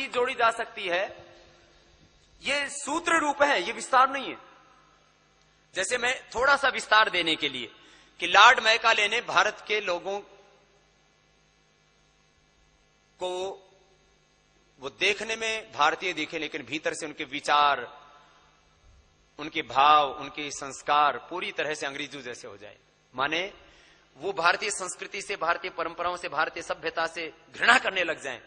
जोड़ी जा सकती है। ये सूत्र रूप है, ये विस्तार नहीं है। जैसे मैं थोड़ा सा विस्तार देने के लिए कि लॉर्ड मैकाले ने भारत के लोगों को वो देखने में भारतीय दिखे, लेकिन भीतर से उनके विचार, उनके भाव, उनके संस्कार पूरी तरह से अंग्रेजों जैसे हो जाए। माने वो भारतीय संस्कृति से, भारतीय परंपराओं से, भारतीय सभ्यता से घृणा करने लग जाएं।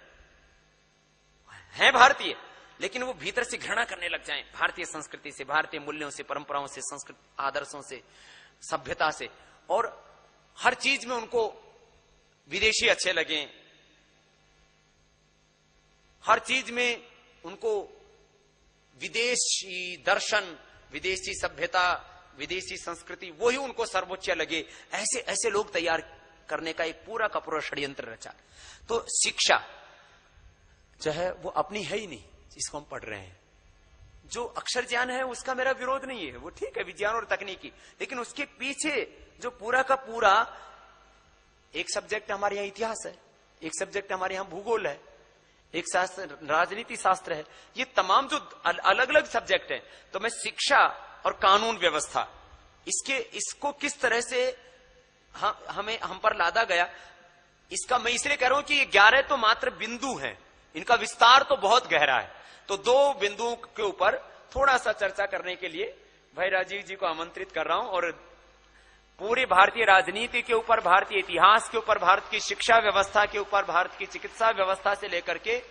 हैं भारतीय, लेकिन वो भीतर से घृणा करने लग जाएं भारतीय संस्कृति से, भारतीय मूल्यों से, परंपराओं से, संस्कृत आदर्शों से, सभ्यता से, और हर चीज में उनको विदेशी अच्छे लगे, हर चीज में उनको विदेशी दर्शन, विदेशी सभ्यता, विदेशी संस्कृति वही उनको सर्वोच्च लगे। ऐसे ऐसे लोग तैयार करने का एक पूरा का पूरा षड्यंत्र रचा। तो शिक्षा जो है वो अपनी है ही नहीं, जिसको हम पढ़ रहे हैं। जो अक्षर ज्ञान है उसका मेरा विरोध नहीं है, वो ठीक है, विज्ञान और तकनीकी, लेकिन उसके पीछे जो पूरा का पूरा एक सब्जेक्ट हमारे यहाँ इतिहास है, एक सब्जेक्ट हमारे यहाँ भूगोल है, एक शास्त्र राजनीति शास्त्र है, ये तमाम जो अलग अलग सब्जेक्ट है। तो मैं शिक्षा और कानून व्यवस्था इसको किस तरह से हम पर लादा गया, इसका मैं इसलिए कह रहा हूं कि ये 11 तो मात्र बिंदु हैं, इनका विस्तार तो बहुत गहरा है। तो 2 बिंदुओं के ऊपर थोड़ा सा चर्चा करने के लिए भाई राजीव जी को आमंत्रित कर रहा हूं, और पूरी भारतीय राजनीति के ऊपर, भारतीय इतिहास के ऊपर, भारत की शिक्षा व्यवस्था के ऊपर, भारत की चिकित्सा व्यवस्था से लेकर के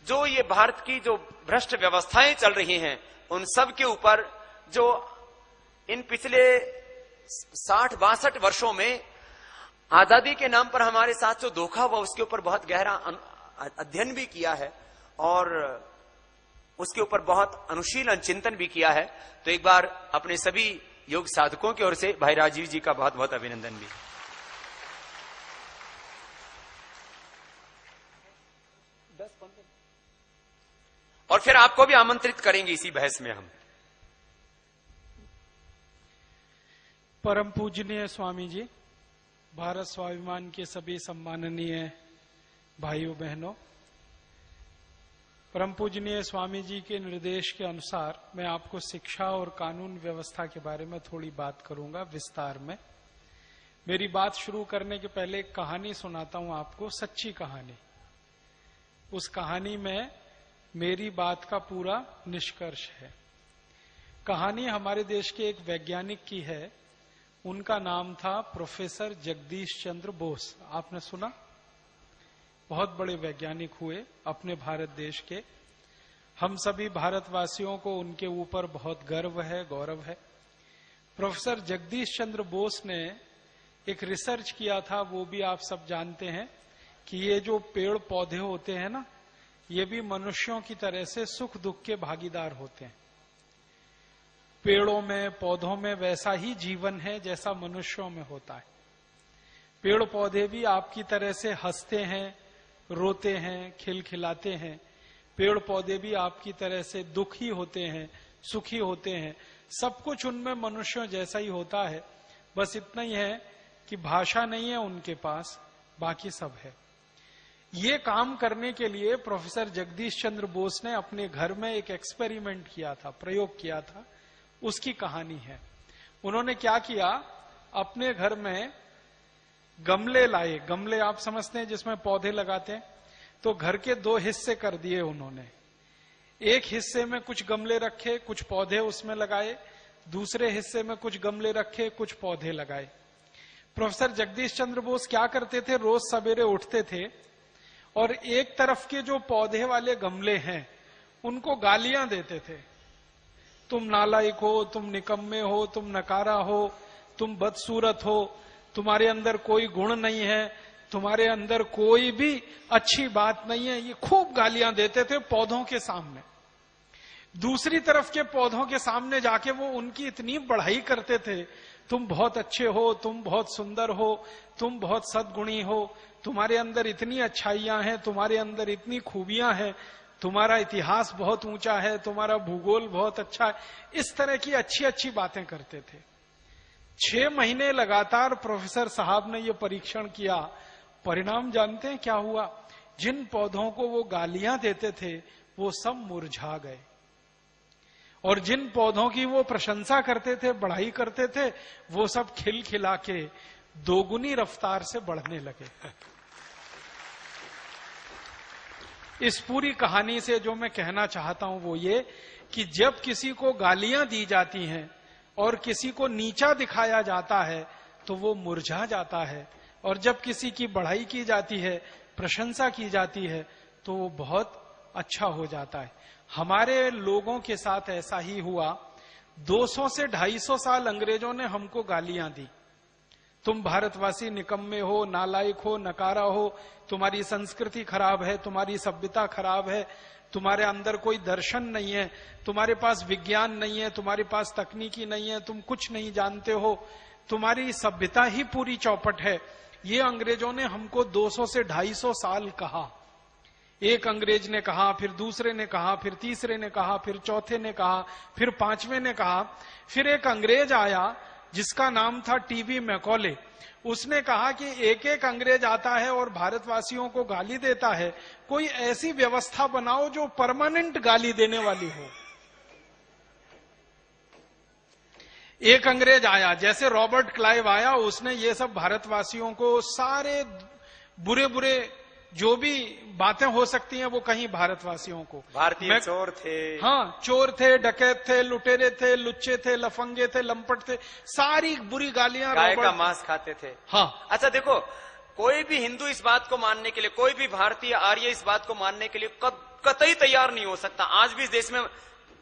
जो ये भारत की जो भ्रष्ट व्यवस्थाएं चल रही हैं, उन सब के ऊपर जो इन पिछले 60-62 वर्षों में आजादी के नाम पर हमारे साथ जो धोखा हुआ, उसके ऊपर बहुत गहरा अध्ययन भी किया है और उसके ऊपर बहुत अनुशीलन चिंतन भी किया है। तो एक बार अपने सभी योग साधकों की ओर से भाई राजीव जी का बहुत बहुत अभिनंदन भी। और फिर आपको भी आमंत्रित करेंगे इसी बहस में हम। परम पूजनीय स्वामी जी, भारत स्वाभिमान के सभी सम्माननीय भाइयों बहनों, परम पूजनीय स्वामी जी के निर्देश के अनुसार मैं आपको शिक्षा और कानून व्यवस्था के बारे में थोड़ी बात करूंगा विस्तार में। मेरी बात शुरू करने के पहले एक कहानी सुनाता हूं आपको, सच्ची कहानी। उस कहानी में मेरी बात का पूरा निष्कर्ष है। कहानी हमारे देश के एक वैज्ञानिक की है, उनका नाम था प्रोफेसर जगदीश चंद्र बोस। आपने सुना? बहुत बड़े वैज्ञानिक हुए अपने भारत देश के। हम सभी भारतवासियों को उनके ऊपर बहुत गर्व है, गौरव है। प्रोफेसर जगदीश चंद्र बोस ने एक रिसर्च किया था, वो भी आप सब जानते हैं कि ये जो पेड़ पौधे होते हैं ना, ये भी मनुष्यों की तरह से सुख दुख के भागीदार होते हैं। पेड़ों में, पौधों में वैसा ही जीवन है जैसा मनुष्यों में होता है। पेड़ पौधे भी आपकी तरह से हंसते हैं, रोते हैं, खिलखिलाते हैं। पेड़ पौधे भी आपकी तरह से दुखी होते हैं, सुखी होते हैं। सब कुछ उनमें मनुष्यों जैसा ही होता है। बस इतना ही है कि भाषा नहीं है उनके पास, बाकी सब है। ये काम करने के लिए प्रोफेसर जगदीश चंद्र बोस ने अपने घर में एक एक्सपेरिमेंट किया था, प्रयोग किया था। उसकी कहानी है। उन्होंने क्या किया, अपने घर में गमले लाए। गमले आप समझते हैं जिसमें पौधे लगाते हैं। तो घर के 2 हिस्से कर दिए उन्होंने। एक हिस्से में कुछ गमले रखे, कुछ पौधे उसमें लगाए। दूसरे हिस्से में कुछ गमले रखे, कुछ पौधे लगाए। प्रोफेसर जगदीश चंद्र बोस क्या करते थे, रोज सवेरे उठते थे और एक तरफ के जो पौधे वाले गमले हैं उनको गालियां देते थे। तुम नालायक हो, तुम निकम्मे हो, तुम नकारा हो, तुम बदसूरत हो, तुम्हारे अंदर कोई गुण नहीं है, तुम्हारे अंदर कोई भी अच्छी बात नहीं है। ये खूब गालियां देते थे पौधों के सामने। दूसरी तरफ के पौधों के सामने जाके वो उनकी इतनी बढ़ाई करते थे, तुम बहुत अच्छे हो, तुम बहुत सुंदर हो, तुम बहुत सद्गुणी हो, तुम्हारे अंदर इतनी अच्छाइयां हैं, तुम्हारे अंदर इतनी खूबियां हैं, तुम्हारा इतिहास बहुत ऊंचा है, तुम्हारा भूगोल बहुत अच्छा है। इस तरह की अच्छी अच्छी बातें करते थे। 6 महीने लगातार प्रोफेसर साहब ने यह परीक्षण किया। परिणाम जानते हैं क्या हुआ? जिन पौधों को वो गालियां देते थे वो सब मुरझा गए, और जिन पौधों की वो प्रशंसा करते थे, बढ़ाई करते थे, वो सब खिलखिला के दोगुनी रफ्तार से बढ़ने लगे। इस पूरी कहानी से जो मैं कहना चाहता हूं वो ये कि जब किसी को गालियां दी जाती हैं और किसी को नीचा दिखाया जाता है तो वो मुरझा जाता है, और जब किसी की बढ़ाई की जाती है, प्रशंसा की जाती है, तो वो बहुत अच्छा हो जाता है। हमारे लोगों के साथ ऐसा ही हुआ। 200 से 250 साल अंग्रेजों ने हमको गालियां दी। तुम भारतवासी निकम्मे हो, नालायक हो, नकारा हो, तुम्हारी संस्कृति खराब है, तुम्हारी सभ्यता खराब है, तुम्हारे अंदर कोई दर्शन नहीं है, तुम्हारे पास विज्ञान नहीं है, तुम्हारे पास तकनीकी नहीं है, तुम कुछ नहीं जानते हो, तुम्हारी सभ्यता ही पूरी चौपट है। ये अंग्रेजों ने हमको 200 से 250 साल कहा। एक अंग्रेज ने कहा, फिर दूसरे ने कहा, फिर तीसरे ने कहा, फिर चौथे ने कहा, फिर पांचवें ने कहा। फिर एक अंग्रेज आया जिसका नाम था टीबी मैकॉले। उसने कहा कि एक एक अंग्रेज आता है और भारतवासियों को गाली देता है, कोई ऐसी व्यवस्था बनाओ जो परमानेंट गाली देने वाली हो। एक अंग्रेज आया, जैसे रॉबर्ट क्लाइव आया, उसने ये सब भारतवासियों को सारे बुरे बुरे जो भी बातें हो सकती हैं वो कहीं भारतवासियों को, भारतीय चोर थे, हाँ चोर थे, डकैत थे, लुटेरे थे, लुच्चे थे, लफंगे थे, लंपट थे, सारी बुरी गालियां। गाय का मांस खाते थे। हाँ। अच्छा देखो, कोई भी हिंदू इस बात को मानने के लिए, कोई भी भारतीय आर्य इस बात को मानने के लिए कतई तैयार नहीं हो सकता। आज भी इस देश में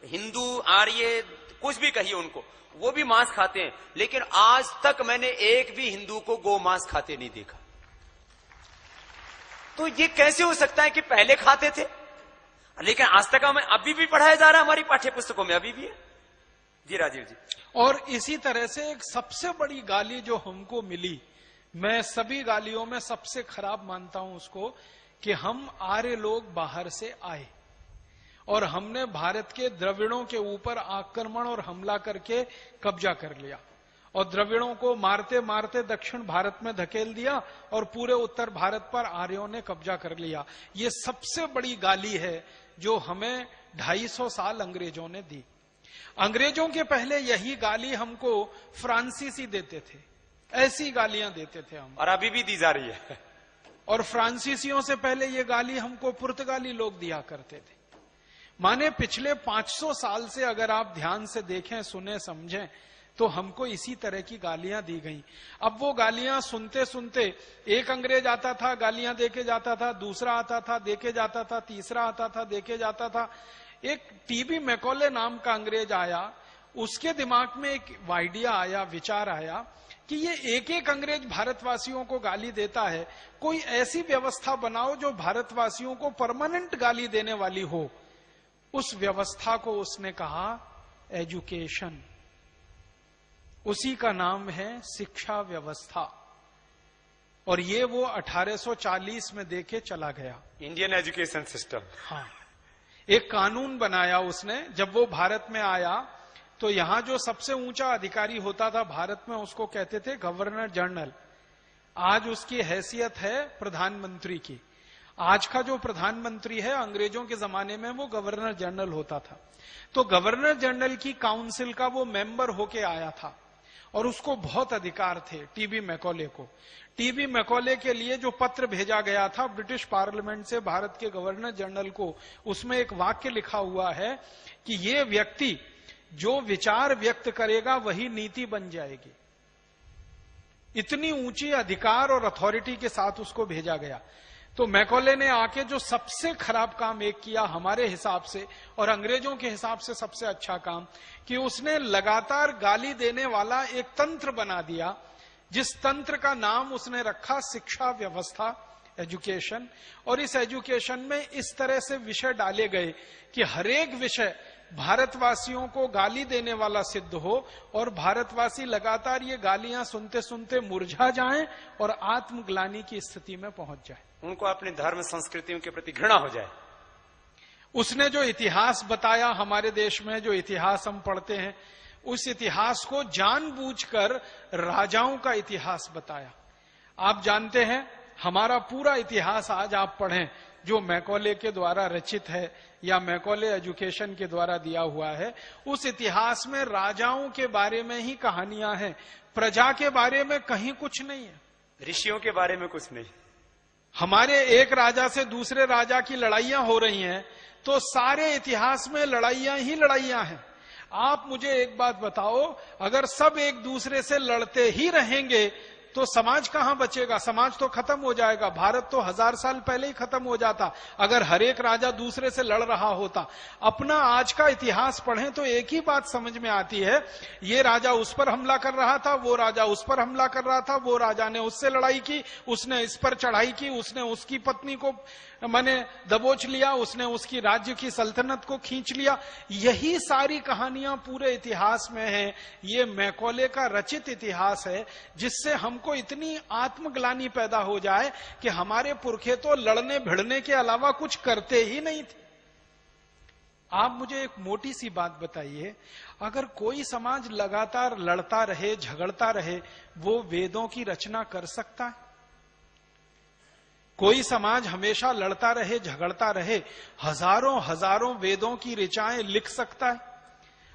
हिंदू आर्य कुछ भी कहिए उनको, वो भी मांस खाते हैं, लेकिन आज तक मैंने एक भी हिंदू को गौ मांस खाते नहीं देखा। तो ये कैसे हो सकता है कि पहले खाते थे, लेकिन आज तक हमें अभी भी पढ़ाया जा रहा है, हमारी पाठ्य पुस्तकों में अभी भी है। जी राजीव जी। और इसी तरह से एक सबसे बड़ी गाली जो हमको मिली, मैं सभी गालियों में सबसे खराब मानता हूं उसको, कि हम आर्य लोग बाहर से आए और हमने भारत के द्रविड़ों के ऊपर आक्रमण और हमला करके कब्जा कर लिया, और द्रविड़ों को मारते मारते दक्षिण भारत में धकेल दिया और पूरे उत्तर भारत पर आर्यों ने कब्जा कर लिया। ये सबसे बड़ी गाली है जो हमें 250 साल अंग्रेजों ने दी। अंग्रेजों के पहले यही गाली हमको फ्रांसीसी देते थे, ऐसी गालियां देते थे हम, और अभी भी दी जा रही है। और फ्रांसीसियों से पहले ये गाली हमको पुर्तगाली लोग दिया करते थे। माने पिछले 500 साल से अगर आप ध्यान से देखें, सुने, समझें, तो हमको इसी तरह की गालियां दी गई। अब वो गालियां सुनते सुनते एक अंग्रेज आता था, गालियां देके जाता था, दूसरा आता था, देके जाता था, तीसरा आता था, देके जाता था। एक टीबी मैकॉले नाम का अंग्रेज आया, उसके दिमाग में एक आइडिया आया, विचार आया कि ये एक एक अंग्रेज भारतवासियों को गाली देता है, कोई ऐसी व्यवस्था बनाओ जो भारतवासियों को परमानेंट गाली देने वाली हो। उस व्यवस्था को उसने कहा एजुकेशन। उसी का नाम है शिक्षा व्यवस्था, और ये वो 1840 में देके चला गया, इंडियन एजुकेशन सिस्टम। हाँ, एक कानून बनाया उसने। जब वो भारत में आया तो यहां जो सबसे ऊंचा अधिकारी होता था भारत में, उसको कहते थे गवर्नर जनरल। आज उसकी हैसियत है प्रधानमंत्री की। आज का जो प्रधानमंत्री है, अंग्रेजों के जमाने में वो गवर्नर जनरल होता था। तो गवर्नर जनरल की काउंसिल का वो मेंबर होके आया था, और उसको बहुत अधिकार थे टीबी मैकॉले को। टीबी मैकॉले के लिए जो पत्र भेजा गया था ब्रिटिश पार्लियामेंट से भारत के गवर्नर जनरल को, उसमें एक वाक्य लिखा हुआ है कि ये व्यक्ति जो विचार व्यक्त करेगा वही नीति बन जाएगी। इतनी ऊंची अधिकार और अथॉरिटी के साथ उसको भेजा गया। तो मैकॉले ने आके जो सबसे खराब काम एक किया हमारे हिसाब से, और अंग्रेजों के हिसाब से सबसे अच्छा काम, कि उसने लगातार गाली देने वाला एक तंत्र बना दिया, जिस तंत्र का नाम उसने रखा शिक्षा व्यवस्था, एजुकेशन। और इस एजुकेशन में इस तरह से विषय डाले गए कि हरेक विषय भारतवासियों को गाली देने वाला सिद्ध हो, और भारतवासी लगातार ये गालियां सुनते सुनते मुरझा जाएं और आत्मग्लानि की स्थिति में पहुंच जाए, उनको अपने धर्म संस्कृतियों के प्रति घृणा हो जाए। उसने जो इतिहास बताया हमारे देश में, जो इतिहास हम पढ़ते हैं, उस इतिहास को जानबूझकर राजाओं का इतिहास बताया। आप जानते हैं हमारा पूरा इतिहास आज आप पढ़ें, जो मैकॉले के द्वारा रचित है या मैकॉले एजुकेशन के द्वारा दिया हुआ है, उस इतिहास में राजाओं के बारे में ही कहानियां हैं, प्रजा के बारे में कहीं कुछ नहीं है, ऋषियों के बारे में कुछ नहीं। हमारे एक राजा से दूसरे राजा की लड़ाइयां हो रही हैं, तो सारे इतिहास में लड़ाइयां ही लड़ाइयां हैं। आप मुझे एक बात बताओ, अगर सब एक दूसरे से लड़ते ही रहेंगे तो समाज कहां बचेगा? समाज तो खत्म हो जाएगा। भारत तो 1000 साल पहले ही खत्म हो जाता अगर हर एक राजा दूसरे से लड़ रहा होता। अपना आज का इतिहास पढ़ें तो एक ही बात समझ में आती है, ये राजा उस पर हमला कर रहा था, वो राजा उस पर हमला कर रहा था, वो राजा ने उससे लड़ाई की, उसने इस पर चढ़ाई की, उसने उसकी पत्नी को मैंने दबोच लिया, उसने उसकी राज्य की सल्तनत को खींच लिया। यही सारी कहानियां पूरे इतिहास में हैं। ये मैकॉले का रचित इतिहास है, जिससे हमको इतनी आत्मग्लानि पैदा हो जाए कि हमारे पुरखे तो लड़ने भिड़ने के अलावा कुछ करते ही नहीं थे। आप मुझे एक मोटी सी बात बताइए, अगर कोई समाज लगातार लड़ता रहे, झगड़ता रहे, वो वेदों की रचना कर सकता है? कोई समाज हमेशा लड़ता रहे, झगड़ता रहे, हजारों हजारों वेदों की ऋचाएं लिख सकता है?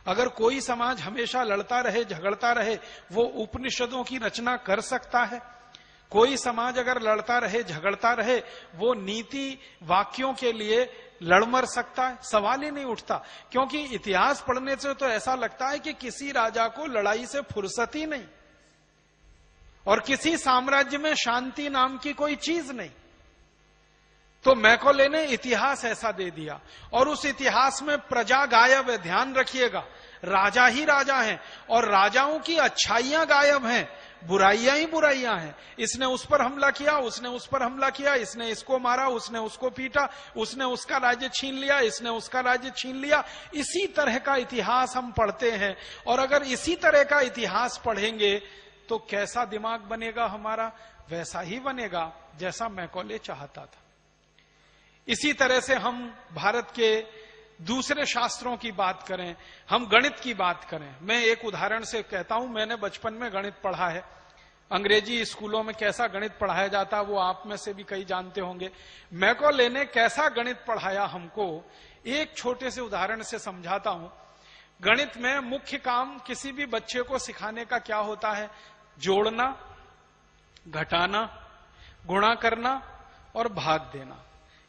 अगर कोई समाज हमेशा लड़ता रहे, झगड़ता रहे, वो उपनिषदों की रचना कर सकता है? कोई समाज अगर लड़ता रहे, झगड़ता रहे, वो नीति वाक्यों के लिए लड़ मर सकता है? सवाल ही नहीं उठता। क्योंकि इतिहास पढ़ने से तो ऐसा लगता है कि किसी राजा को लड़ाई से फुर्सत ही नहीं, और किसी साम्राज्य में शांति नाम की कोई चीज नहीं। तो मैकॉले ने इतिहास ऐसा दे दिया, और उस इतिहास में प्रजा गायब है। ध्यान रखिएगा, राजा ही राजा हैं, और राजाओं की अच्छाइयां गायब हैं, बुराइयां ही बुराइयां हैं। इसने उस पर हमला किया, उसने उस पर हमला किया, इसने इसको मारा, उसने उसको पीटा, उसने उसका राज्य छीन लिया, इसने उसका राज्य छीन लिया। इसी तरह का इतिहास हम पढ़ते हैं, और अगर इसी तरह का इतिहास पढ़ेंगे तो कैसा दिमाग बनेगा हमारा? वैसा ही बनेगा जैसा मैकॉले चाहता था। इसी तरह से हम भारत के दूसरे शास्त्रों की बात करें, हम गणित की बात करें। मैं एक उदाहरण से कहता हूं, मैंने बचपन में गणित पढ़ा है। अंग्रेजी स्कूलों में कैसा गणित पढ़ाया जाता है वो आप में से भी कई जानते होंगे। मैकॉले ने कैसा गणित पढ़ाया हमको, एक छोटे से उदाहरण से समझाता हूं। गणित में मुख्य काम किसी भी बच्चे को सिखाने का क्या होता है? जोड़ना, घटाना, गुणा करना और भाग देना।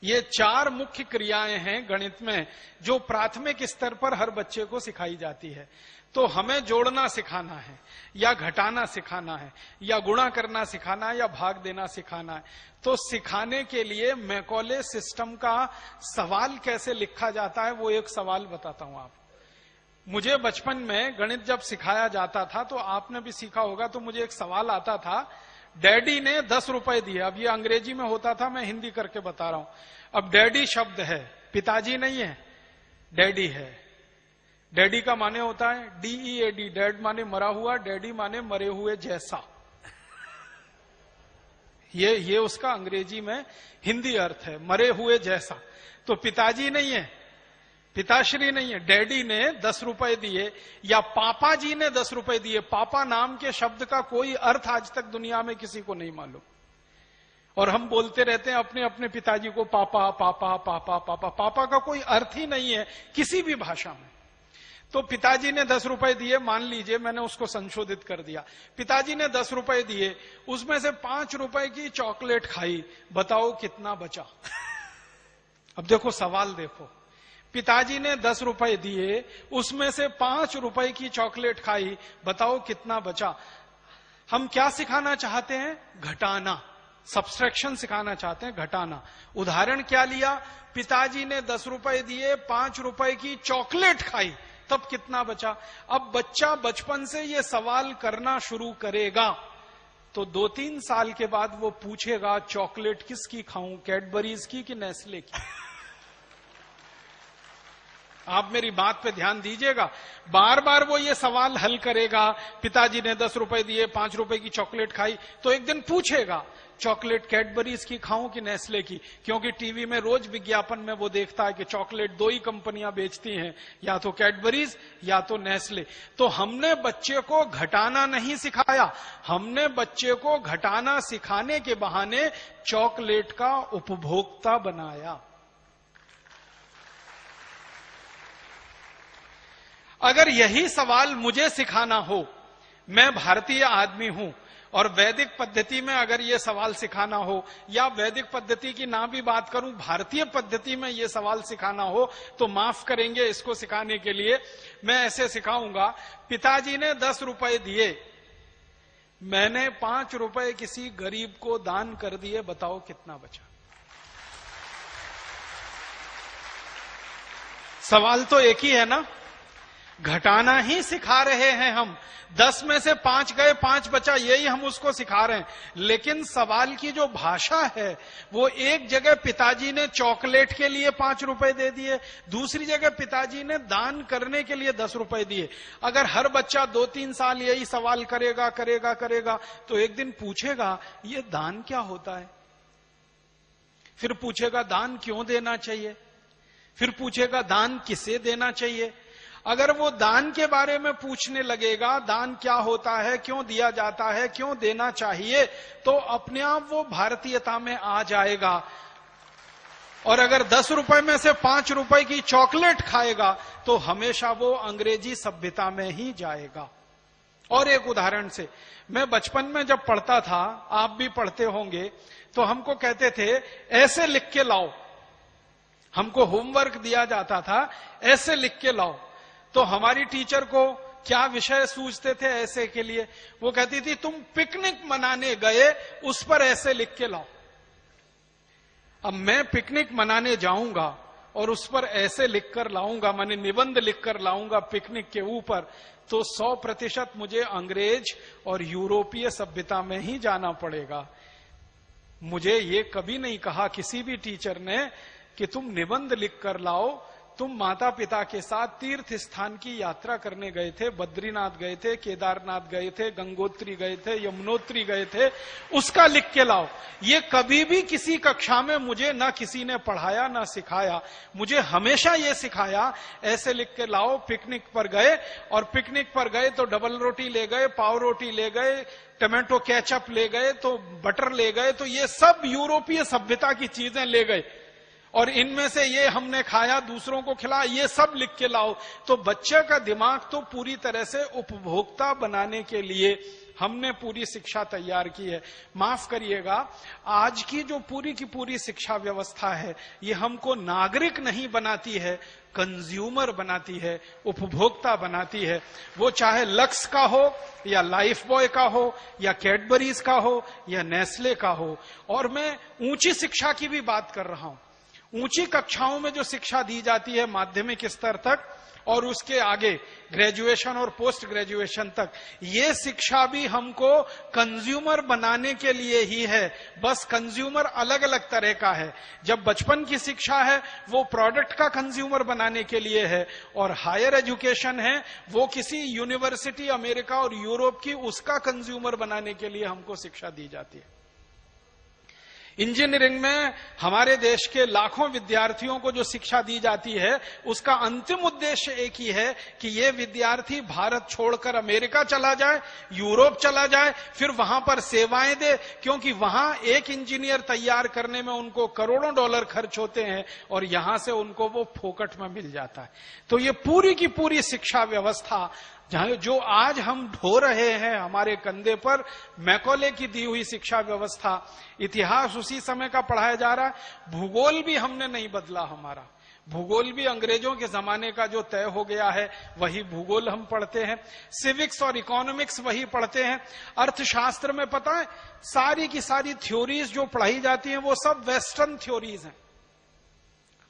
ये 4 मुख्य क्रियाएं हैं गणित में, जो प्राथमिक स्तर पर हर बच्चे को सिखाई जाती है। तो हमें जोड़ना सिखाना है, या घटाना सिखाना है, या गुणा करना सिखाना है, या भाग देना सिखाना है। तो सिखाने के लिए मैकॉले सिस्टम का सवाल कैसे लिखा जाता है, वो एक सवाल बताता हूं आपको। मुझे बचपन में गणित जब सिखाया जाता था, तो आपने भी सीखा होगा, तो मुझे एक सवाल आता था, डैडी ने 10 रुपए दिए। अब ये अंग्रेजी में होता था, मैं हिंदी करके बता रहा हूं। अब डैडी शब्द है, पिताजी नहीं है, डैडी है। डैडी का माने होता है DEAD, डैड माने मरा हुआ, डैडी माने मरे हुए जैसा। ये उसका अंग्रेजी में हिंदी अर्थ है, मरे हुए जैसा। तो पिताजी नहीं है, पिताश्री नहीं है, डैडी ने 10 रुपए दिए, या पापा जी ने 10 रुपए दिए। पापा नाम के शब्द का कोई अर्थ आज तक दुनिया में किसी को नहीं मालूम, और हम बोलते रहते हैं अपने अपने पिताजी को पापा पापा पापा पापा। पापा का कोई अर्थ ही नहीं है किसी भी भाषा में। तो पिताजी ने 10 रुपए दिए, मान लीजिए मैंने उसको संशोधित कर दिया। पिताजी ने 10 रुपए दिए, उसमें से 5 रुपए की चॉकलेट खाई, बताओ कितना बचा? अब देखो सवाल देखो, पिताजी ने 10 रुपए दिए, उसमें से 5 रुपए की चॉकलेट खाई, बताओ कितना बचा? हम क्या सिखाना चाहते हैं? घटाना, सब्सट्रैक्शन सिखाना चाहते हैं, घटाना। उदाहरण क्या लिया? पिताजी ने 10 रुपए दिए, 5 रुपए की चॉकलेट खाई, तब कितना बचा? अब बच्चा बचपन से ये सवाल करना शुरू करेगा, तो 2-3 साल के बाद वो पूछेगा चॉकलेट किसकी खाऊं, कैडबरीज की कि नेस्ले की? आप मेरी बात पे ध्यान दीजिएगा। बार बार वो ये सवाल हल करेगा, पिताजी ने 10 रुपए दिए, 5 रुपए की चॉकलेट खाई, तो एक दिन पूछेगा चॉकलेट कैडबरीज की खाऊं कि नेस्ले की, क्योंकि टीवी में रोज विज्ञापन में वो देखता है कि चॉकलेट 2 ही कंपनियां बेचती हैं, या तो कैडबरीज या तो नेस्ले। तो हमने बच्चे को घटाना नहीं सिखाया, हमने बच्चे को घटाना सिखाने के बहाने चॉकलेट का उपभोक्ता बनाया। अगर यही सवाल मुझे सिखाना हो, मैं भारतीय आदमी हूं, और वैदिक पद्धति में अगर ये सवाल सिखाना हो, या वैदिक पद्धति की ना भी बात करूं, भारतीय पद्धति में ये सवाल सिखाना हो, तो माफ करेंगे, इसको सिखाने के लिए मैं ऐसे सिखाऊंगा, पिताजी ने 10 रुपए दिए, मैंने 5 रुपए किसी गरीब को दान कर दिए, बताओ कितना बचा। सवाल तो एक ही है ना, घटाना ही सिखा रहे हैं हम। 10 में से 5 गए, 5 बचा, यही हम उसको सिखा रहे हैं। लेकिन सवाल की जो भाषा है, वो एक जगह पिताजी ने चॉकलेट के लिए 5 रुपए दे दिए, दूसरी जगह पिताजी ने दान करने के लिए 10 रुपए दिए। अगर हर बच्चा 2-3 साल यही सवाल करेगा करेगा करेगा, तो एक दिन पूछेगा ये दान क्या होता है, फिर पूछेगा दान क्यों देना चाहिए, फिर पूछेगा दान किसे देना चाहिए। अगर वो दान के बारे में पूछने लगेगा, दान क्या होता है, क्यों दिया जाता है, क्यों देना चाहिए, तो अपने आप वो भारतीयता में आ जाएगा। और अगर 10 रुपए में से 5 रुपए की चॉकलेट खाएगा, तो हमेशा वो अंग्रेजी सभ्यता में ही जाएगा। और एक उदाहरण से, मैं बचपन में जब पढ़ता था, आप भी पढ़ते होंगे, तो हमको कहते थे ऐसे लिख के लाओ, हमको होमवर्क दिया जाता था ऐसे लिख के लाओ। तो हमारी टीचर को क्या विषय सूझते थे ऐसे के लिए, वो कहती थी तुम पिकनिक मनाने गए, उस पर ऐसे लिख के लाओ। अब मैं पिकनिक मनाने जाऊंगा और उस पर ऐसे लिखकर लाऊंगा, माने निबंध लिखकर लाऊंगा पिकनिक के ऊपर, तो 100% मुझे अंग्रेज और यूरोपीय सभ्यता में ही जाना पड़ेगा। मुझे ये कभी नहीं कहा किसी भी टीचर ने कि तुम निबंध लिख कर लाओ। तुम माता पिता के साथ तीर्थ स्थान की यात्रा करने गए थे, बद्रीनाथ गए थे, केदारनाथ गए थे, गंगोत्री गए थे, यमुनोत्री गए थे, उसका लिख के लाओ। ये कभी भी किसी कक्षा में मुझे ना किसी ने पढ़ाया ना सिखाया। मुझे हमेशा ये सिखाया ऐसे लिख के लाओ। पिकनिक पर गए, और पिकनिक पर गए तो डबल रोटी ले गए, पाव रोटी ले गए, टमाटो केचप ले गए, तो बटर ले गए, तो ये सब यूरोपीय सभ्यता की चीजें ले गए, और इनमें से ये हमने खाया, दूसरों को खिलाया, ये सब लिख के लाओ। तो बच्चे का दिमाग तो पूरी तरह से उपभोक्ता बनाने के लिए हमने पूरी शिक्षा तैयार की है। माफ करिएगा, आज की जो पूरी की पूरी शिक्षा व्यवस्था है, ये हमको नागरिक नहीं बनाती है, कंज्यूमर बनाती है, उपभोक्ता बनाती है। वो चाहे लक्स का हो, या लाइफ बॉय का हो, या कैडबरीज का हो, या नेस्ले का हो। और मैं ऊंची शिक्षा की भी बात कर रहा हूं। ऊंची कक्षाओं में जो शिक्षा दी जाती है माध्यमिक स्तर तक और उसके आगे ग्रेजुएशन और पोस्ट ग्रेजुएशन तक, ये शिक्षा भी हमको कंज्यूमर बनाने के लिए ही है। बस कंज्यूमर अलग अलग तरह का है। जब बचपन की शिक्षा है वो प्रोडक्ट का कंज्यूमर बनाने के लिए है, और हायर एजुकेशन है वो किसी यूनिवर्सिटी अमेरिका और यूरोप की उसका कंज्यूमर बनाने के लिए हमको शिक्षा दी जाती है। इंजीनियरिंग में हमारे देश के लाखों विद्यार्थियों को जो शिक्षा दी जाती है, उसका अंतिम उद्देश्य एक ही है कि ये विद्यार्थी भारत छोड़कर अमेरिका चला जाए, यूरोप चला जाए, फिर वहां पर सेवाएं दे, क्योंकि वहां एक इंजीनियर तैयार करने में उनको करोड़ों डॉलर खर्च होते हैं, और यहां से उनको वो फोकट में मिल जाता है। तो ये पूरी की पूरी शिक्षा व्यवस्था जो आज हम ढो रहे हैं हमारे कंधे पर, मैकॉले की दी हुई शिक्षा व्यवस्था, इतिहास उसी समय का पढ़ाया जा रहा है। भूगोल भी हमने नहीं बदला, हमारा भूगोल भी अंग्रेजों के जमाने का जो तय हो गया है वही भूगोल हम पढ़ते हैं। सिविक्स और इकोनॉमिक्स वही पढ़ते हैं। अर्थशास्त्र में पता है सारी की सारी थ्योरीज जो पढ़ाई जाती हैं वो सब वेस्टर्न थ्योरीज हैं।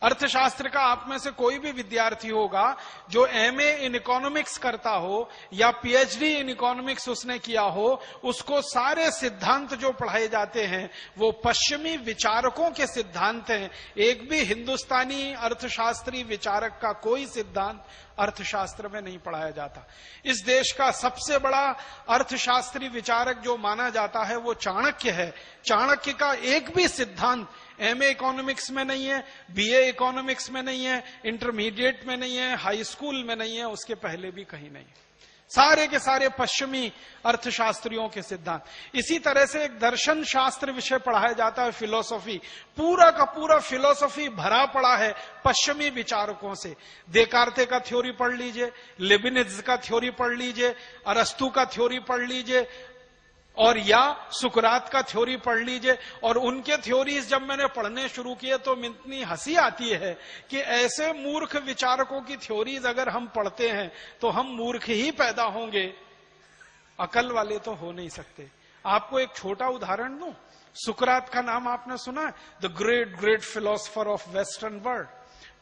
अर्थशास्त्र का आप में से कोई भी विद्यार्थी होगा जो एमए इन इकोनॉमिक्स करता हो या पीएचडी इन इकोनॉमिक्स उसने किया हो, उसको सारे सिद्धांत जो पढ़ाए जाते हैं वो पश्चिमी विचारकों के सिद्धांत हैं। एक भी हिंदुस्तानी अर्थशास्त्री विचारक का कोई सिद्धांत अर्थशास्त्र में नहीं पढ़ाया जाता। इस देश का सबसे बड़ा अर्थशास्त्री विचारक जो माना जाता है वो चाणक्य है। चाणक्य का एक भी सिद्धांत एमए इकोनॉमिक्स में नहीं है, बीए इकोनॉमिक्स में नहीं है, इंटरमीडिएट में नहीं है, हाई स्कूल में नहीं है, उसके पहले भी कहीं नहीं है। सारे के सारे पश्चिमी अर्थशास्त्रियों के सिद्धांत। इसी तरह से एक दर्शन शास्त्र विषय पढ़ाया जाता है, फिलोसॉफी। पूरा का पूरा फिलोसॉफी भरा पड़ा है पश्चिमी विचारकों से। देकार्ते का थ्योरी पढ़ लीजिए, लेबिनिज का थ्योरी पढ़ लीजिए, अरस्तु का थ्योरी पढ़ लीजिए, और या सुकरात का थ्योरी पढ़ लीजिए। और उनके थ्योरीज जब मैंने पढ़ने शुरू किए तो इतनी हंसी आती है कि ऐसे मूर्ख विचारकों की थ्योरीज अगर हम पढ़ते हैं तो हम मूर्ख ही पैदा होंगे, अकल वाले तो हो नहीं सकते। आपको एक छोटा उदाहरण दूं, सुकरात का नाम आपने सुना है? The great great philosopher of western world,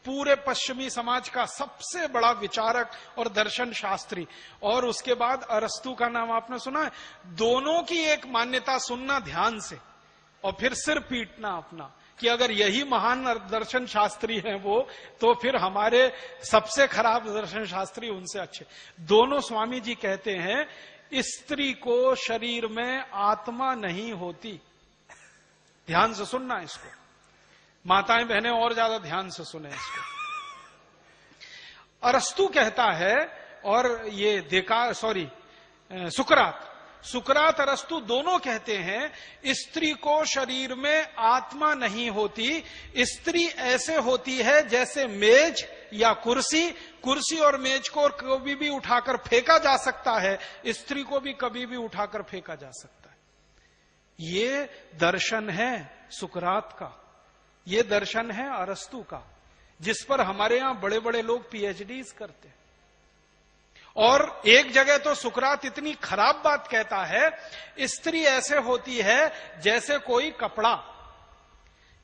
पूरे पश्चिमी समाज का सबसे बड़ा विचारक और दर्शन शास्त्री। और उसके बाद अरस्तु का नाम आपने सुना है? दोनों की एक मान्यता सुनना ध्यान से और फिर सिर पीटना अपना कि अगर यही महान दर्शन शास्त्री हैं वो, तो फिर हमारे सबसे खराब दर्शन शास्त्री उनसे अच्छे। दोनों स्वामी जी कहते हैं स्त्री को शरीर में आत्मा नहीं होती। ध्यान से सुनना इसको, माताएं बहनें और ज्यादा ध्यान से सुने इसको। अरस्तु कहता है, और ये सुकरात अरस्तु दोनों कहते हैं स्त्री को शरीर में आत्मा नहीं होती। स्त्री ऐसे होती है जैसे मेज या कुर्सी और मेज को कभी भी उठाकर फेंका जा सकता है, स्त्री को भी कभी भी उठाकर फेंका जा सकता है। ये दर्शन है सुकरात का, ये दर्शन है अरस्तु का, जिस पर हमारे यहां बड़े बड़े लोग पीएचडीज करते हैं। और एक जगह तो सुकरात इतनी खराब बात कहता है, स्त्री ऐसे होती है जैसे कोई कपड़ा,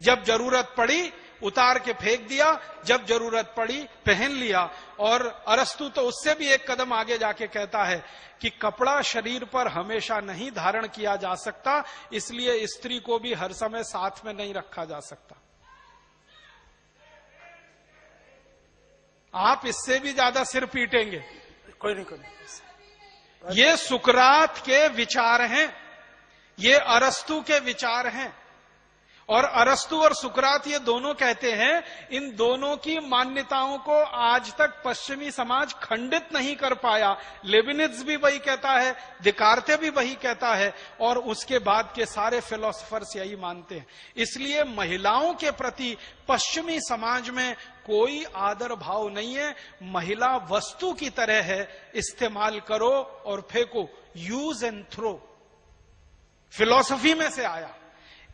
जब जरूरत पड़ी उतार के फेंक दिया, जब जरूरत पड़ी पहन लिया। और अरस्तु तो उससे भी एक कदम आगे जाके कहता है कि कपड़ा शरीर पर हमेशा नहीं धारण किया जा सकता, इसलिए स्त्री को भी हर समय साथ में नहीं रखा जा सकता। आप इससे भी ज्यादा सिर पीटेंगे। कोई नहीं। ये सुकरात के विचार हैं, ये अरस्तु के विचार हैं। और अरस्तु और सुकरात ये दोनों कहते हैं, इन दोनों की मान्यताओं को आज तक पश्चिमी समाज खंडित नहीं कर पाया। लेबिनिज भी वही कहता है, देकार्ते भी वही कहता है, और उसके बाद के सारे फिलोसफर्स यही मानते हैं। इसलिए महिलाओं के प्रति पश्चिमी समाज में कोई आदर भाव नहीं है। महिला वस्तु की तरह है, इस्तेमाल करो और फेंको, यूज एंड थ्रो। फिलॉसफी में से आया।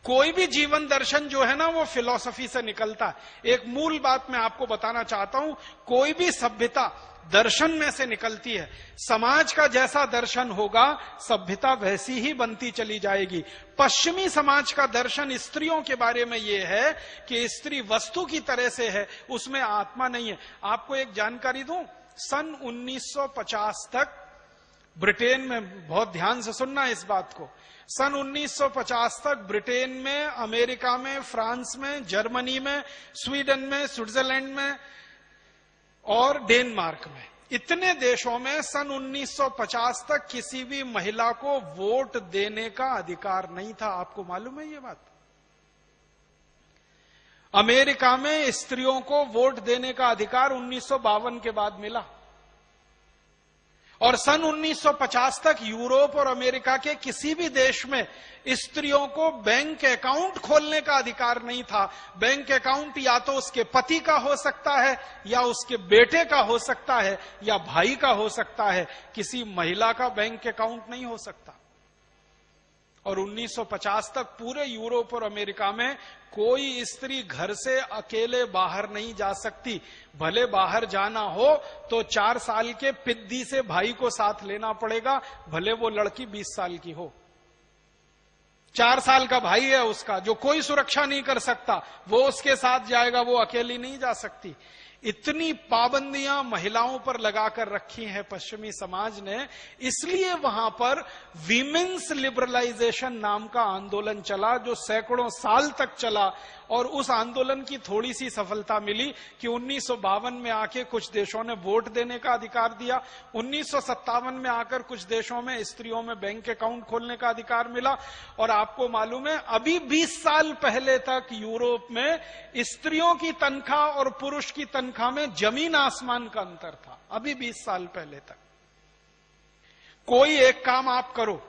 कोई भी जीवन दर्शन जो है ना वो फिलॉसफी से निकलता है। एक मूल बात मैं आपको बताना चाहता हूं, कोई भी सभ्यता दर्शन में से निकलती है। समाज का जैसा दर्शन होगा सभ्यता वैसी ही बनती चली जाएगी। पश्चिमी समाज का दर्शन स्त्रियों के बारे में यह है कि स्त्री वस्तु की तरह से है, उसमें आत्मा नहीं है। आपको एक जानकारी दूं, सन 1950 तक ब्रिटेन में, बहुत ध्यान से सुनना इस बात को, सन 1950 तक ब्रिटेन में, अमेरिका में, फ्रांस में, जर्मनी में, स्वीडन में, स्विट्जरलैंड में और डेनमार्क में, इतने देशों में सन 1950 तक किसी भी महिला को वोट देने का अधिकार नहीं था। आपको मालूम है ये बात? अमेरिका में स्त्रियों को वोट देने का अधिकार 1952 के बाद मिला। और सन 1950 तक यूरोप और अमेरिका के किसी भी देश में स्त्रियों को बैंक अकाउंट खोलने का अधिकार नहीं था। बैंक अकाउंट या तो उसके पति का हो सकता है, या उसके बेटे का हो सकता है, या भाई का हो सकता है। किसी महिला का बैंक अकाउंट नहीं हो सकता। और 1950 तक पूरे यूरोप और अमेरिका में कोई स्त्री घर से अकेले बाहर नहीं जा सकती। भले बाहर जाना हो तो 4 साल के पिद्दी से भाई को साथ लेना पड़ेगा, भले वो लड़की 20 साल की हो। 4 साल का भाई है उसका, जो कोई सुरक्षा नहीं कर सकता, वो उसके साथ जाएगा, वो अकेली नहीं जा सकती। इतनी पाबंदियां महिलाओं पर लगाकर रखी हैं पश्चिमी समाज ने, इसलिए वहां पर वीमेन्स लिबरलाइजेशन नाम का आंदोलन चला, जो सैकड़ों साल तक चला। और उस आंदोलन की थोड़ी सी सफलता मिली कि 1952 में आके कुछ देशों ने वोट देने का अधिकार दिया, 1957 में आकर कुछ देशों में स्त्रियों में बैंक अकाउंट खोलने का अधिकार मिला। और आपको मालूम है, अभी 20 साल पहले तक यूरोप में स्त्रियों की तनख्वाह और पुरुष की तनख्वाह में जमीन आसमान का अंतर था। अभी 20 साल पहले तक कोई एक काम आप करो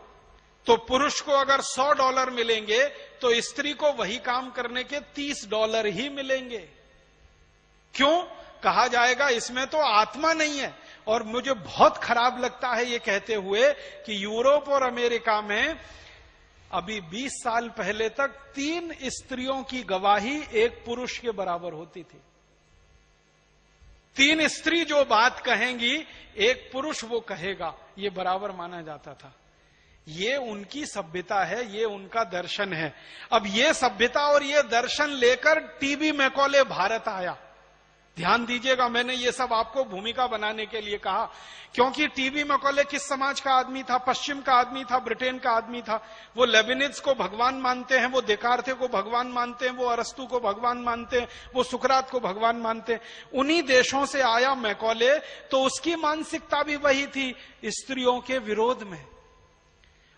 तो पुरुष को अगर $100 मिलेंगे तो स्त्री को वही काम करने के $30 ही मिलेंगे। क्यों? कहा जाएगा इसमें तो आत्मा नहीं है। और मुझे बहुत खराब लगता है ये कहते हुए कि यूरोप और अमेरिका में अभी 20 साल पहले तक 3 स्त्रियों की गवाही एक पुरुष के बराबर होती थी। 3 स्त्री जो बात कहेंगी एक पुरुष वो कहेगा, ये बराबर माना जाता था। ये उनकी सभ्यता है, ये उनका दर्शन है। अब ये सभ्यता और ये दर्शन लेकर टीबी मैकॉले भारत आया। ध्यान दीजिएगा, मैंने ये सब आपको भूमिका बनाने के लिए कहा, क्योंकि टीबी मैकॉले किस समाज का आदमी था? पश्चिम का आदमी था, ब्रिटेन का आदमी था। वो लेबिनिज को भगवान मानते हैं, वो देकार्थे को भगवान मानते हैं, वो अरस्तु को भगवान मानते हैं, वो सुकरात को भगवान मानते हैं। उन्हीं देशों से आया मैकॉले, तो उसकी मानसिकता भी वही थी, स्त्रियों के विरोध में।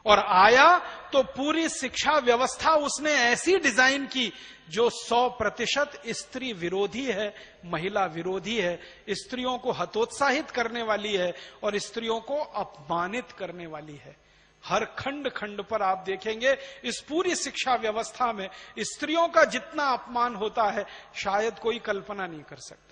और आया तो पूरी शिक्षा व्यवस्था उसने ऐसी डिजाइन की जो 100% स्त्री विरोधी है, महिला विरोधी है, स्त्रियों को हतोत्साहित करने वाली है और स्त्रियों को अपमानित करने वाली है। हर खंड खंड पर आप देखेंगे इस पूरी शिक्षा व्यवस्था में स्त्रियों का जितना अपमान होता है शायद कोई कल्पना नहीं कर सकता।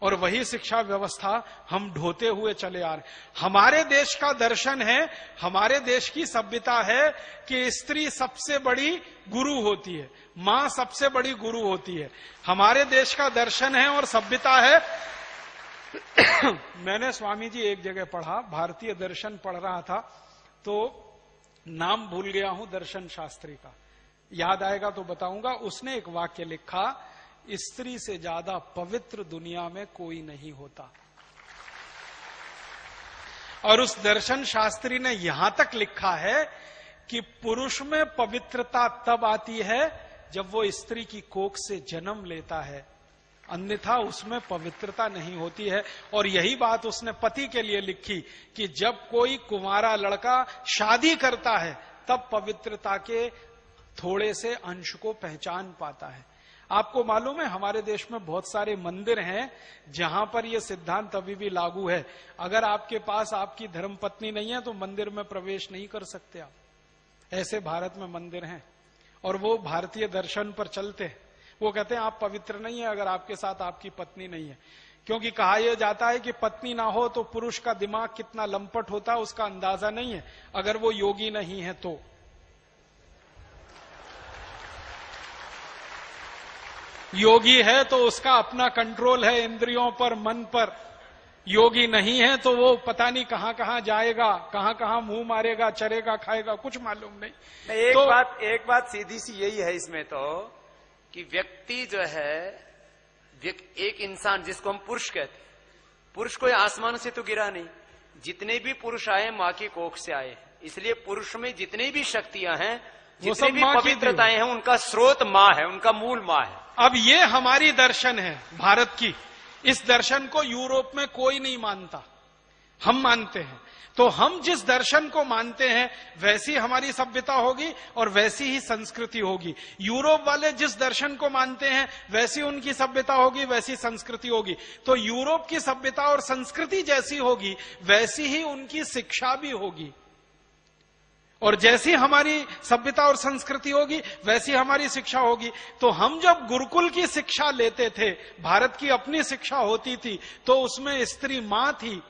और वही शिक्षा व्यवस्था हम ढोते हुए चले आ रहे। हमारे देश का दर्शन है, हमारे देश की सभ्यता है कि स्त्री सबसे बड़ी गुरु होती है, मां सबसे बड़ी गुरु होती है। हमारे देश का दर्शन है और सभ्यता है। मैंने स्वामी जी एक जगह पढ़ा, भारतीय दर्शन पढ़ रहा था, तो नाम भूल गया हूं दर्शन शास्त्री का, याद आएगा तो बताऊंगा। उसने एक वाक्य लिखा, स्त्री से ज्यादा पवित्र दुनिया में कोई नहीं होता। और उस दर्शन शास्त्री ने यहां तक लिखा है कि पुरुष में पवित्रता तब आती है जब वो स्त्री की कोख से जन्म लेता है, अन्यथा उसमें पवित्रता नहीं होती है। और यही बात उसने पति के लिए लिखी कि जब कोई कुंवारा लड़का शादी करता है तब पवित्रता के थोड़े से अंश को पहचान पाता है। आपको मालूम है हमारे देश में बहुत सारे मंदिर हैं जहां पर यह सिद्धांत अभी भी लागू है। अगर आपके पास आपकी धर्मपत्नी नहीं है तो मंदिर में प्रवेश नहीं कर सकते आप। ऐसे भारत में मंदिर हैं और वो भारतीय दर्शन पर चलते हैं। वो कहते हैं आप पवित्र नहीं है अगर आपके साथ आपकी पत्नी नहीं है, क्योंकि कहा यह जाता है कि पत्नी ना हो तो पुरुष का दिमाग कितना लंपट होता है उसका अंदाजा नहीं है, अगर वो योगी नहीं है तो। योगी है तो उसका अपना कंट्रोल है इंद्रियों पर, मन पर। योगी नहीं है तो वो पता नहीं कहां कहां जाएगा, कहां कहां मुंह मारेगा, चरेगा, खाएगा, कुछ मालूम नहीं। एक बात सीधी सी यही है इसमें तो कि व्यक्ति जो है, एक इंसान जिसको हम पुरुष कहते हैं, पुरुष कोई आसमान से तो गिरा नहीं। जितने भी पुरुष आए मां की कोख से आए, इसलिए पुरुष में जितनी भी शक्तियां हैं, जितनी भी पवित्रताएं हैं, उनका स्रोत मां है, उनका मूल मां है। अब ये हमारी दर्शन है भारत की। इस दर्शन को यूरोप में कोई नहीं मानता, हम मानते हैं। तो हम जिस दर्शन को मानते हैं वैसी हमारी सभ्यता होगी और वैसी ही संस्कृति होगी। यूरोप वाले जिस दर्शन को मानते हैं वैसी उनकी सभ्यता होगी, वैसी संस्कृति होगी। तो यूरोप की सभ्यता और संस्कृति जैसी होगी वैसी ही उनकी शिक्षा भी होगी, और जैसी हमारी सभ्यता और संस्कृति होगी वैसी हमारी शिक्षा होगी। तो हम जब गुरुकुल की शिक्षा लेते थे, भारत की अपनी शिक्षा होती थी, तो उसमें स्त्री मां थी,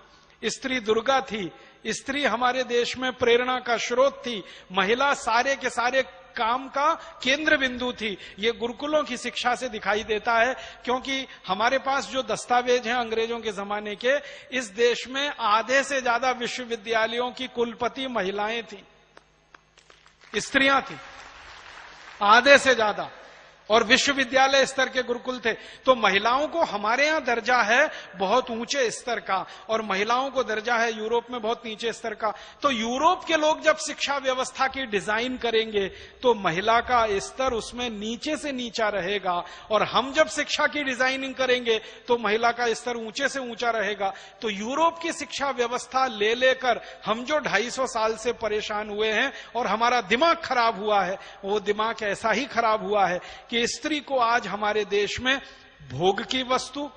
स्त्री दुर्गा थी, स्त्री हमारे देश में प्रेरणा का स्रोत थी, महिला सारे के सारे काम का केंद्र बिंदु थी। ये गुरुकुलों की शिक्षा से दिखाई देता है, क्योंकि हमारे पास जो दस्तावेज हैं अंग्रेजों के जमाने के, इस देश में आधे से ज्यादा विश्वविद्यालयों की कुलपति महिलाएं थी। स्त्रियां थी, आधे से ज्यादा, और विश्वविद्यालय स्तर के गुरुकुल थे। तो महिलाओं को हमारे यहां दर्जा है बहुत ऊंचे स्तर का, और महिलाओं को दर्जा है यूरोप में बहुत नीचे स्तर का। तो यूरोप के लोग जब शिक्षा व्यवस्था की डिजाइन करेंगे तो महिला का स्तर उसमें नीचे से नीचा रहेगा, और हम जब शिक्षा की डिजाइनिंग करेंगे तो महिला का स्तर ऊंचे से ऊंचा रहेगा। तो यूरोप की शिक्षा व्यवस्था ले लेकर हम जो 250 साल से परेशान हुए हैं और हमारा दिमाग खराब हुआ है, वो दिमाग ऐसा ही खराब हुआ है कि स्त्री को आज हमारे देश में भोग की वस्तु,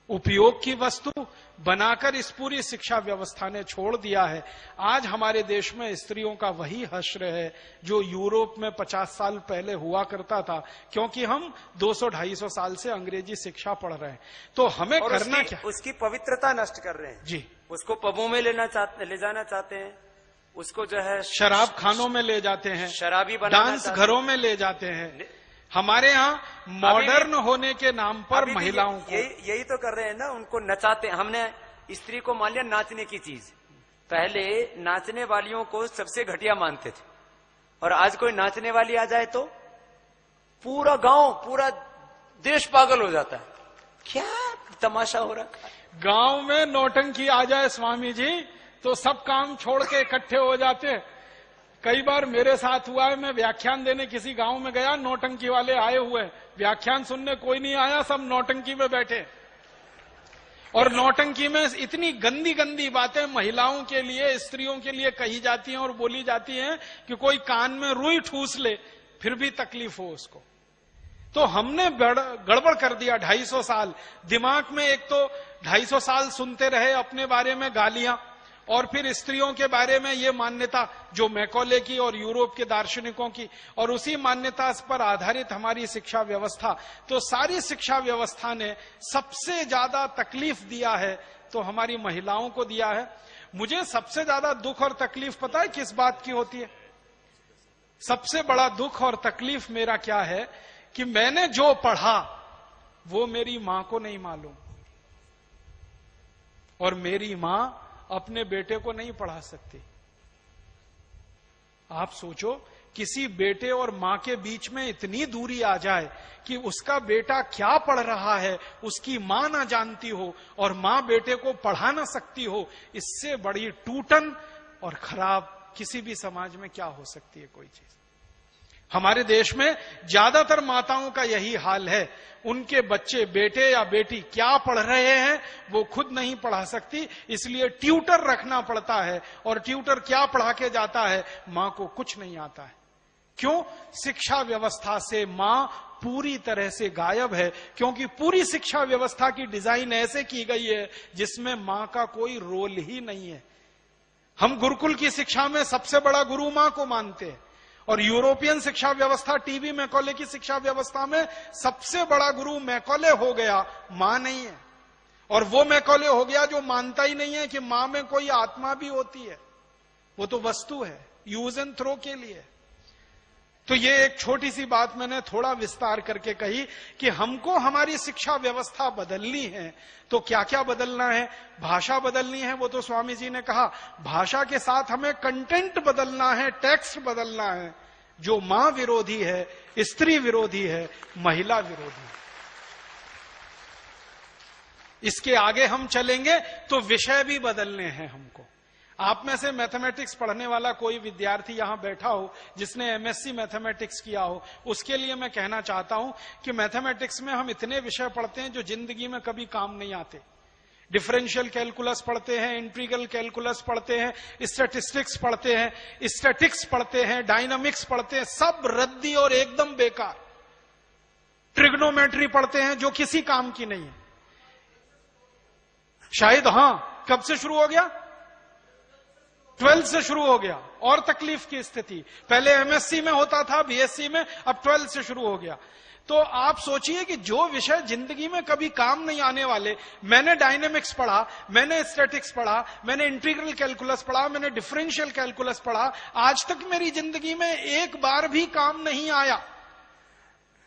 उपयोग की वस्तु बनाकर इस पूरी शिक्षा व्यवस्था ने छोड़ दिया है। आज हमारे देश में स्त्रियों का वही हश्र है जो यूरोप में 50 साल पहले हुआ करता था, क्योंकि हम 200-250 साल से अंग्रेजी शिक्षा पढ़ रहे हैं। तो हमें करना क्या? उसकी पवित्रता नष्ट कर रहे हैं जी। उसको पबों में ले जाना चाहते हैं, उसको जो है शराब खानों में ले जाते हैं, शराबी बनाना डांस घरों में ले जाते हैं। हमारे यहाँ मॉडर्न होने के नाम पर महिलाओं को यही तो कर रहे हैं ना, उनको नचाते। हमने स्त्री को मान लिया नाचने की चीज। पहले नाचने वालियों को सबसे घटिया मानते थे, और आज कोई नाचने वाली आ जाए तो पूरा गांव, पूरा देश पागल हो जाता है। क्या तमाशा हो रहा है। गांव में नौटंकी आ जाए स्वामी जी तो सब काम छोड़ के इकट्ठे हो जाते हैं। कई बार मेरे साथ हुआ है, मैं व्याख्यान देने किसी गांव में गया, नौटंकी वाले आए हुए, व्याख्यान सुनने कोई नहीं आया, सब नौटंकी में बैठे। और नौटंकी में इतनी गंदी गंदी बातें महिलाओं के लिए, स्त्रियों के लिए कही जाती हैं और बोली जाती हैं कि कोई कान में रुई ठूस ले फिर भी तकलीफ हो उसको। तो हमने गड़बड़ कर दिया 250 साल। दिमाग में एक तो 250 साल सुनते रहे अपने बारे में गालियां, और फिर स्त्रियों के बारे में ये मान्यता जो मैकॉले की और यूरोप के दार्शनिकों की, और उसी मान्यता पर आधारित हमारी शिक्षा व्यवस्था। तो सारी शिक्षा व्यवस्था ने सबसे ज्यादा तकलीफ दिया है तो हमारी महिलाओं को दिया है। मुझे सबसे ज्यादा दुख और तकलीफ पता है किस बात की होती है? सबसे बड़ा दुख और तकलीफ मेरा क्या है कि मैंने जो पढ़ा वो मेरी मां को नहीं मालूम, और मेरी मां अपने बेटे को नहीं पढ़ा सकती। आप सोचो, किसी बेटे और मां के बीच में इतनी दूरी आ जाए कि उसका बेटा क्या पढ़ रहा है उसकी मां ना जानती हो और मां बेटे को पढ़ा ना सकती हो। इससे बड़ी टूटन और खराब किसी भी समाज में क्या हो सकती है कोई चीज। हमारे देश में ज्यादातर माताओं का यही हाल है। उनके बच्चे, बेटे या बेटी क्या पढ़ रहे हैं वो खुद नहीं पढ़ा सकती, इसलिए ट्यूटर रखना पड़ता है, और ट्यूटर क्या पढ़ा के जाता है, मां को कुछ नहीं आता है। क्यों? शिक्षा व्यवस्था से मां पूरी तरह से गायब है, क्योंकि पूरी शिक्षा व्यवस्था की डिजाइन ऐसे की गई है जिसमें मां का कोई रोल ही नहीं है। हम गुरुकुल की शिक्षा में सबसे बड़ा गुरु मां को मानते हैं, और यूरोपियन शिक्षा व्यवस्था, टीवी मैकॉले की शिक्षा व्यवस्था में सबसे बड़ा गुरु मैकॉले हो गया, मां नहीं है। और वो मैकॉले हो गया जो मानता ही नहीं है कि मां में कोई आत्मा भी होती है, वो तो वस्तु है, यूज एंड थ्रो के लिए। तो ये एक छोटी सी बात मैंने थोड़ा विस्तार करके कही कि हमको हमारी शिक्षा व्यवस्था बदलनी है। तो क्या क्या बदलना है? भाषा बदलनी है, वो तो स्वामी जी ने कहा। भाषा के साथ हमें कंटेंट बदलना है, टेक्स्ट बदलना है, जो मां विरोधी है, स्त्री विरोधी है, महिला विरोधी है। इसके आगे हम चलेंगे तो विषय भी बदलने हैं हमको। आप में से मैथमेटिक्स पढ़ने वाला कोई विद्यार्थी यहां बैठा हो जिसने एमएससी मैथमेटिक्स किया हो, उसके लिए मैं कहना चाहता हूं कि मैथमेटिक्स में हम इतने विषय पढ़ते हैं जो जिंदगी में कभी काम नहीं आते। डिफरेंशियल कैलकुलस पढ़ते हैं, इंटीग्रल कैलकुलस पढ़ते हैं, स्टैटिस्टिक्स पढ़ते हैं, स्टैटिक्स पढ़ते हैं, डायनामिक्स पढ़ते हैं, सब रद्दी और एकदम बेकार। ट्रिग्नोमेट्री पढ़ते हैं जो किसी काम की नहीं है। शायद कब से शुरू हो गया? 12th से शुरू हो गया। और तकलीफ की स्थिति, पहले एमएससी में होता था, बीएससी में, अब 12th से शुरू हो गया। तो आप सोचिए कि जो विषय जिंदगी में कभी काम नहीं आने वाले, मैंने डायनेमिक्स पढ़ा, मैंने स्टैटिक्स पढ़ा, मैंने इंटीग्रल कैलकुलस पढ़ा, मैंने डिफरेंशियल कैलकुलस पढ़ा, आज तक मेरी जिंदगी में एक बार भी काम नहीं आया।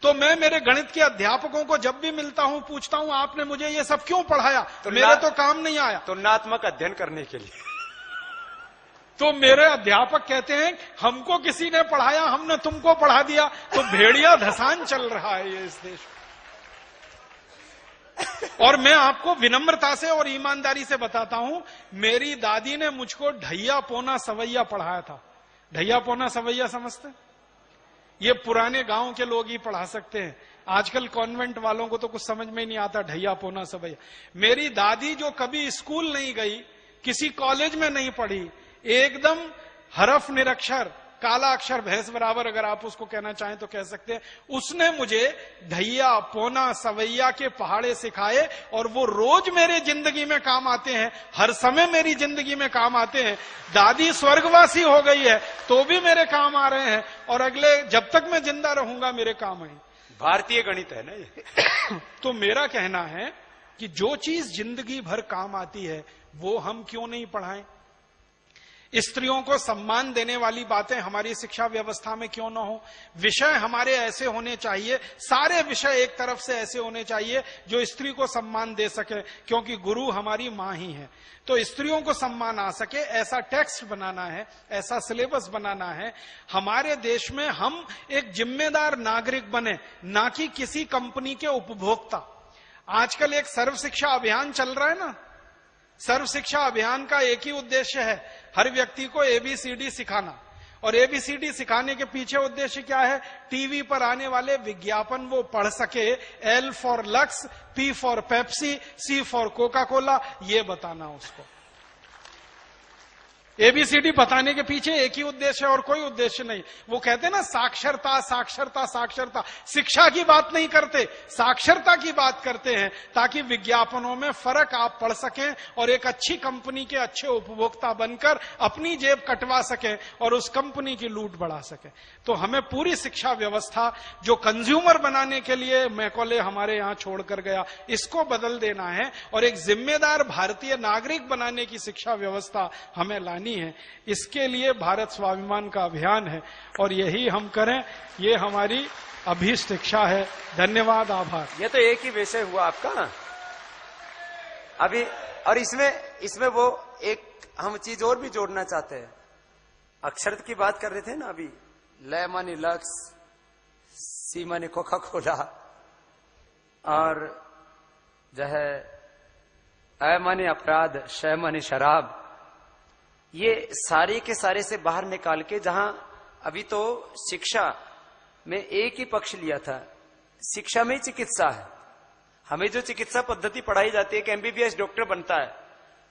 तो मैं मेरे गणित के अध्यापकों को जब भी मिलता हूं पूछता हूं आपने मुझे ये सब क्यों पढ़ाया? तो मेरे तो काम नहीं आया। तुलनात्मक अध्ययन करने के लिए तो मेरे अध्यापक कहते हैं हमको किसी ने पढ़ाया, हमने तुमको पढ़ा दिया। तो भेड़िया धसान चल रहा है ये इस देश में। और मैं आपको विनम्रता से और ईमानदारी से बताता हूं, मेरी दादी ने मुझको ढैया पौना सवैया पढ़ाया था। ढैया पौना सवैया समझते? ये पुराने गांव के लोग ही पढ़ा सकते हैं, आजकल कॉन्वेंट वालों को तो कुछ समझ में नहीं आता ढैया पौना सवैया। मेरी दादी जो कभी स्कूल नहीं गई, किसी कॉलेज में नहीं पढ़ी, एकदम हरफ निरक्षर, काला अक्षर भैंस बराबर अगर आप उसको कहना चाहें तो कह सकते हैं, उसने मुझे ढैया पौना सवैया के पहाड़े सिखाए और वो रोज मेरे जिंदगी में काम आते हैं, हर समय मेरी जिंदगी में काम आते हैं। दादी स्वर्गवासी हो गई है तो भी मेरे काम आ रहे हैं और अगले जब तक मैं जिंदा रहूंगा मेरे काम आए। भारतीय गणित है ना ये। तो मेरा कहना है कि जो चीज जिंदगी भर काम आती है वो हम क्यों नहीं पढ़ाएं? स्त्रियों को सम्मान देने वाली बातें हमारी शिक्षा व्यवस्था में क्यों ना हो? विषय हमारे ऐसे होने चाहिए, सारे विषय एक तरफ से ऐसे होने चाहिए जो स्त्री को सम्मान दे सके, क्योंकि गुरु हमारी मां ही है। तो स्त्रियों को सम्मान आ सके ऐसा टेक्स्ट बनाना है, ऐसा सिलेबस बनाना है। हमारे देश में हम एक जिम्मेदार नागरिक बने, ना कि किसी कंपनी के उपभोक्ता। आजकल एक सर्व शिक्षा अभियान चल रहा है ना, सर्व शिक्षा अभियान का एक ही उद्देश्य है, हर व्यक्ति को एबीसीडी सिखाना। और एबीसीडी सिखाने के पीछे उद्देश्य क्या है? टीवी पर आने वाले विज्ञापन वो पढ़ सके, L for Lux, P for Pepsi, C for Coca Cola, ये बताना उसको। एबीसीडी बताने के पीछे एक ही उद्देश्य है और कोई उद्देश्य नहीं। वो कहते हैं ना साक्षरता साक्षरता साक्षरता, शिक्षा की बात नहीं करते, साक्षरता की बात करते हैं, ताकि विज्ञापनों में फर्क आप पढ़ सकें और एक अच्छी कंपनी के अच्छे उपभोक्ता बनकर अपनी जेब कटवा सकें और उस कंपनी की लूट बढ़ा सकें। तो हमें पूरी शिक्षा व्यवस्था जो कंज्यूमर बनाने के लिए मैकॉले हमारे यहां छोड़कर गया, इसको बदल देना है और एक जिम्मेदार भारतीय नागरिक बनाने की शिक्षा व्यवस्था हमें लानी है। इसके लिए भारत स्वाभिमान का अभियान है और यही हम करें, ये हमारी अभीष्ट इच्छा है। धन्यवाद, आभार। ये तो एक ही विषय हुआ आपका अभी, और इसमें वो एक हम चीज और भी जोड़ना चाहते हैं। अक्षर की बात कर रहे थे ना अभी, लय मानी लक्स, सी मानी कोका कोला, और जो है अ मानी अपराध, श मानी शराब, ये सारे के सारे से बाहर निकाल के, जहां अभी तो शिक्षा में एक ही पक्ष लिया था, शिक्षा में ही चिकित्सा है। हमें जो चिकित्सा पद्धति पढ़ाई जाती है कि एमबीबीएस डॉक्टर बनता है,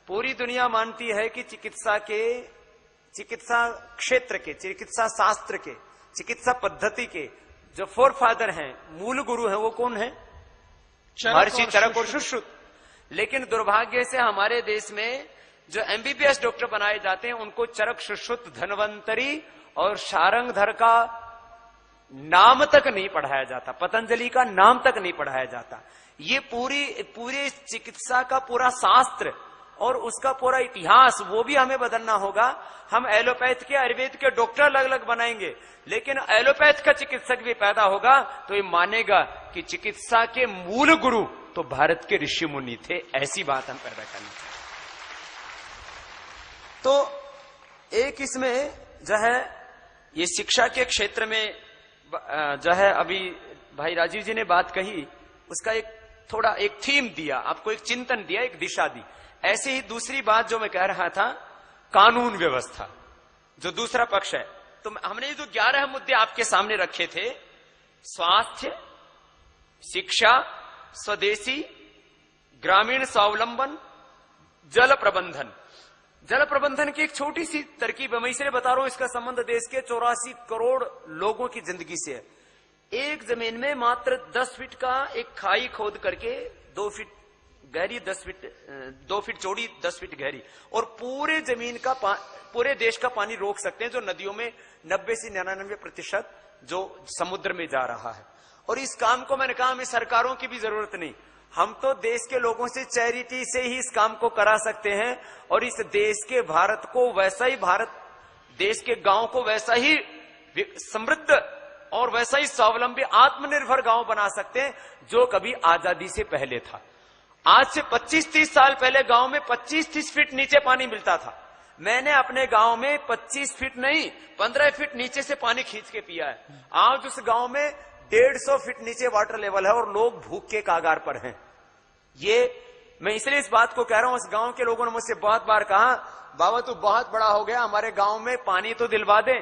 पूरी दुनिया मानती है कि चिकित्सा क्षेत्र के, चिकित्सा शास्त्र के, चिकित्सा पद्धति के जो फोर फादर हैं, मूल गुरु हैं, वो कौन है? महर्षि चरक और सुश्रुत। लेकिन दुर्भाग्य से हमारे देश में जो एमबीबीएस डॉक्टर बनाए जाते हैं, उनको चरक, सुश्रुत, धन्वंतरी और शारंगधर का नाम तक नहीं पढ़ाया जाता, पतंजलि का नाम तक नहीं पढ़ाया जाता। ये पूरी चिकित्सा का पूरा शास्त्र और उसका पूरा इतिहास, वो भी हमें बदलना होगा। हम एलोपैथ के, आयुर्वेद के डॉक्टर अलग अलग बनाएंगे, लेकिन एलोपैथ का चिकित्सक भी पैदा होगा तो ये मानेगा कि चिकित्सा के मूल गुरु तो भारत के ऋषि मुनि थे। ऐसी बात हम पैदा करना चाहते। तो एक इसमें जो है ये शिक्षा के क्षेत्र में जो है अभी भाई राजीव जी ने बात कही, उसका एक थीम दिया, आपको एक चिंतन दिया, एक दिशा दी। ऐसे ही दूसरी बात जो मैं कह रहा था, कानून व्यवस्था जो दूसरा पक्ष है। तो हमने जो 11 मुद्दे आपके सामने रखे थे, स्वास्थ्य, शिक्षा, स्वदेशी, ग्रामीण स्वावलंबन, जल प्रबंधन। जल प्रबंधन की एक छोटी सी तरकीब मैं इसलिए बता रहा हूं, इसका संबंध देश के 84 करोड़ लोगों की जिंदगी से है। एक जमीन में मात्र 10 फीट का एक खाई खोद करके 2 फीट गहरी, 2 फीट चौड़ी, 10 फीट गहरी, और पूरे जमीन का पूरे देश का पानी रोक सकते हैं, जो नदियों में 90 से 99% जो समुद्र में जा रहा है। और इस काम को मैंने कहा हमें सरकारों की भी जरूरत नहीं, हम तो देश के लोगों से चैरिटी से ही इस काम को करा सकते हैं। और इस देश के भारत को वैसा ही, भारत देश के गांव को वैसा ही समृद्ध और वैसा ही स्वावलंबी आत्मनिर्भर गांव बना सकते हैं जो कभी आजादी से पहले था। आज से 25-30 साल पहले गांव में 25-30 फीट नीचे पानी मिलता था। मैंने अपने गांव में 25 फीट नहीं 15 फीट नीचे से पानी खींच के पिया है। आज उस गांव में 150 फीट नीचे वाटर लेवल है और लोग भूख के कागार पर हैं। ये मैं इसलिए इस बात को कह रहा हूं, उस गांव के लोगों ने मुझसे बहुत बार कहा, बाबा तू बहुत बड़ा हो गया, हमारे गांव में पानी तो दिलवा दे।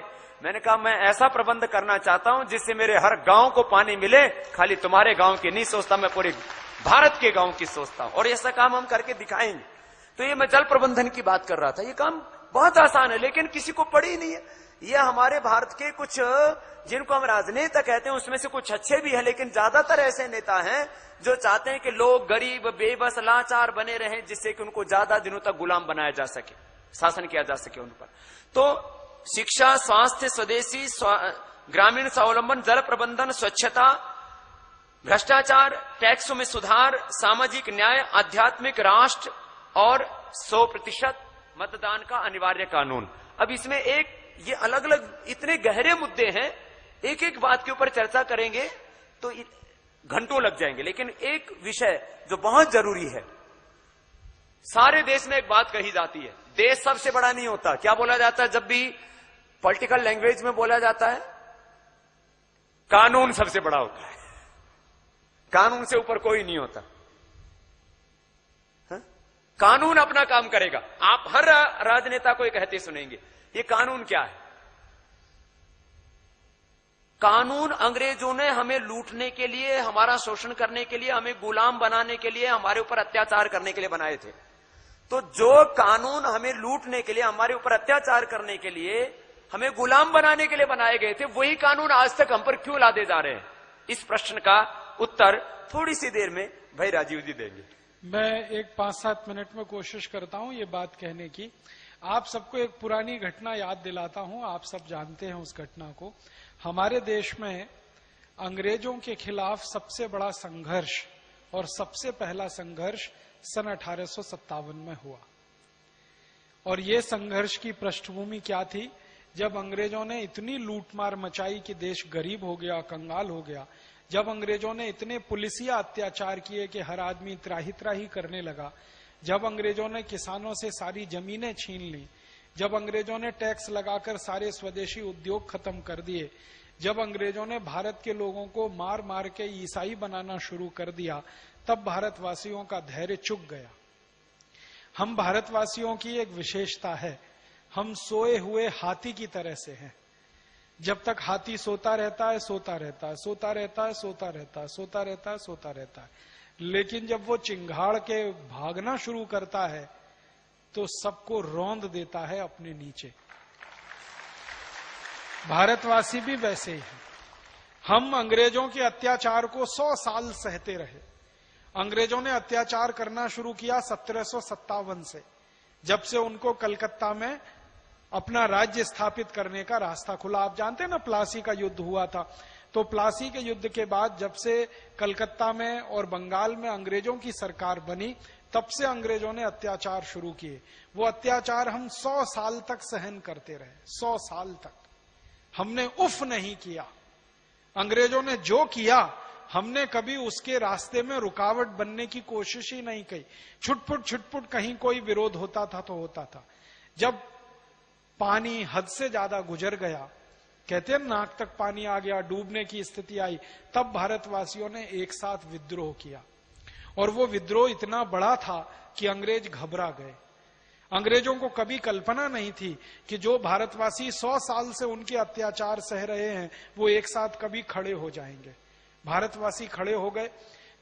मैंने कहा मैं ऐसा प्रबंध करना चाहता हूं जिससे मेरे हर गांव को पानी मिले, खाली तुम्हारे गांव की नहीं सोचता, मैं पूरे भारत के गांव की सोचता हूं और ऐसा काम हम करके दिखाएंगे। तो ये मैं जल प्रबंधन की बात कर रहा था। ये काम बहुत आसान है लेकिन किसी को पड़ी नहीं है। ये हमारे भारत के कुछ जिनको हम राजनेता कहते हैं उसमें से कुछ अच्छे भी हैं, लेकिन ज्यादातर ऐसे नेता हैं जो चाहते हैं कि लोग गरीब बेबस लाचार बने रहें, जिससे कि उनको ज्यादा दिनों तक गुलाम बनाया जा सके, शासन किया जा सके उन पर। तो शिक्षा, स्वास्थ्य, स्वदेशी, ग्रामीण स्वावलंबन, जल प्रबंधन, स्वच्छता, भ्रष्टाचार, टैक्सों में सुधार, सामाजिक न्याय, आध्यात्मिक राष्ट्र और 100% मतदान का अनिवार्य कानून। अब इसमें एक ये अलग अलग इतने गहरे मुद्दे हैं, एक एक बात के ऊपर चर्चा करेंगे तो घंटों लग जाएंगे। लेकिन एक विषय जो बहुत जरूरी है, सारे देश में एक बात कही जाती है, देश सबसे बड़ा नहीं होता। क्या बोला जाता है जब भी पॉलिटिकल लैंग्वेज में बोला जाता है? कानून सबसे बड़ा होता है, कानून से ऊपर कोई नहीं होता। कानून अपना काम करेगा। आप हर राजनेता को ये कहते सुनेंगे, ये कानून क्या है? कानून अंग्रेजों ने हमें लूटने के लिए, हमारा शोषण करने के लिए, हमें गुलाम बनाने के लिए, हमारे ऊपर अत्याचार करने के लिए बनाए थे। तो जो कानून हमें लूटने के लिए, हमारे ऊपर अत्याचार करने के लिए, हमें गुलाम बनाने के लिए बनाए गए थे, वही कानून आज तक हम पर क्यों लादे जा रहे हैं? इस प्रश्न का उत्तर थोड़ी सी देर में भाई राजीव जी देंगे। मैं एक 5-7 मिनट में कोशिश करता हूं ये बात कहने की। आप सबको एक पुरानी घटना याद दिलाता हूं, आप सब जानते हैं उस घटना को। हमारे देश में अंग्रेजों के खिलाफ सबसे बड़ा संघर्ष और सबसे पहला संघर्ष सन 1857 में हुआ। और ये संघर्ष की पृष्ठभूमि क्या थी? जब अंग्रेजों ने इतनी लूटमार मचाई कि देश गरीब हो गया, कंगाल हो गया, जब अंग्रेजों ने इतने पुलिसिया अत्याचार किए कि हर आदमी त्राही त्राही करने लगा, जब अंग्रेजों ने किसानों से सारी जमीनें छीन ली, जब अंग्रेजों ने टैक्स लगाकर सारे स्वदेशी उद्योग खत्म कर दिए, जब अंग्रेजों ने भारत के लोगों को मार मार के ईसाई बनाना शुरू कर दिया, तब भारतवासियों का धैर्य चुक गया। हम भारतवासियों की एक विशेषता है, हम सोए हुए हाथी की तरह से हैं। जब तक हाथी सोता रहता है, सोता रहता है, सोता रहता है, सोता रहता है, सोता रहता है, सोता रहता है, लेकिन जब वो चिंगाड़ के भागना शुरू करता है तो सबको रौंद देता है अपने नीचे। भारतवासी भी वैसे ही हैं। हम अंग्रेजों के अत्याचार को 100 साल सहते रहे। अंग्रेजों ने अत्याचार करना शुरू किया 1757 से, जब से उनको कलकत्ता में अपना राज्य स्थापित करने का रास्ता खुला। आप जानते हैं ना, प्लासी का युद्ध हुआ था। तो प्लासी के युद्ध के बाद जब से कलकत्ता में और बंगाल में अंग्रेजों की सरकार बनी, तब से अंग्रेजों ने अत्याचार शुरू किए। वो अत्याचार हम 100 साल तक सहन करते रहे। 100 साल तक हमने उफ नहीं किया। अंग्रेजों ने जो किया, हमने कभी उसके रास्ते में रुकावट बनने की कोशिश ही नहीं की। छुटपुट छुटपुट कहीं कोई विरोध होता था तो होता था। जब पानी हद से ज्यादा गुजर गया, कहते हैं नाक तक पानी आ गया, डूबने की स्थिति आई, तब भारतवासियों ने एक साथ विद्रोह किया। और वो विद्रोह इतना बड़ा था कि अंग्रेज घबरा गए। अंग्रेजों को कभी कल्पना नहीं थी कि जो भारतवासी 100 साल से उनके अत्याचार सह रहे हैं, वो एक साथ कभी खड़े हो जाएंगे। भारतवासी खड़े हो गए।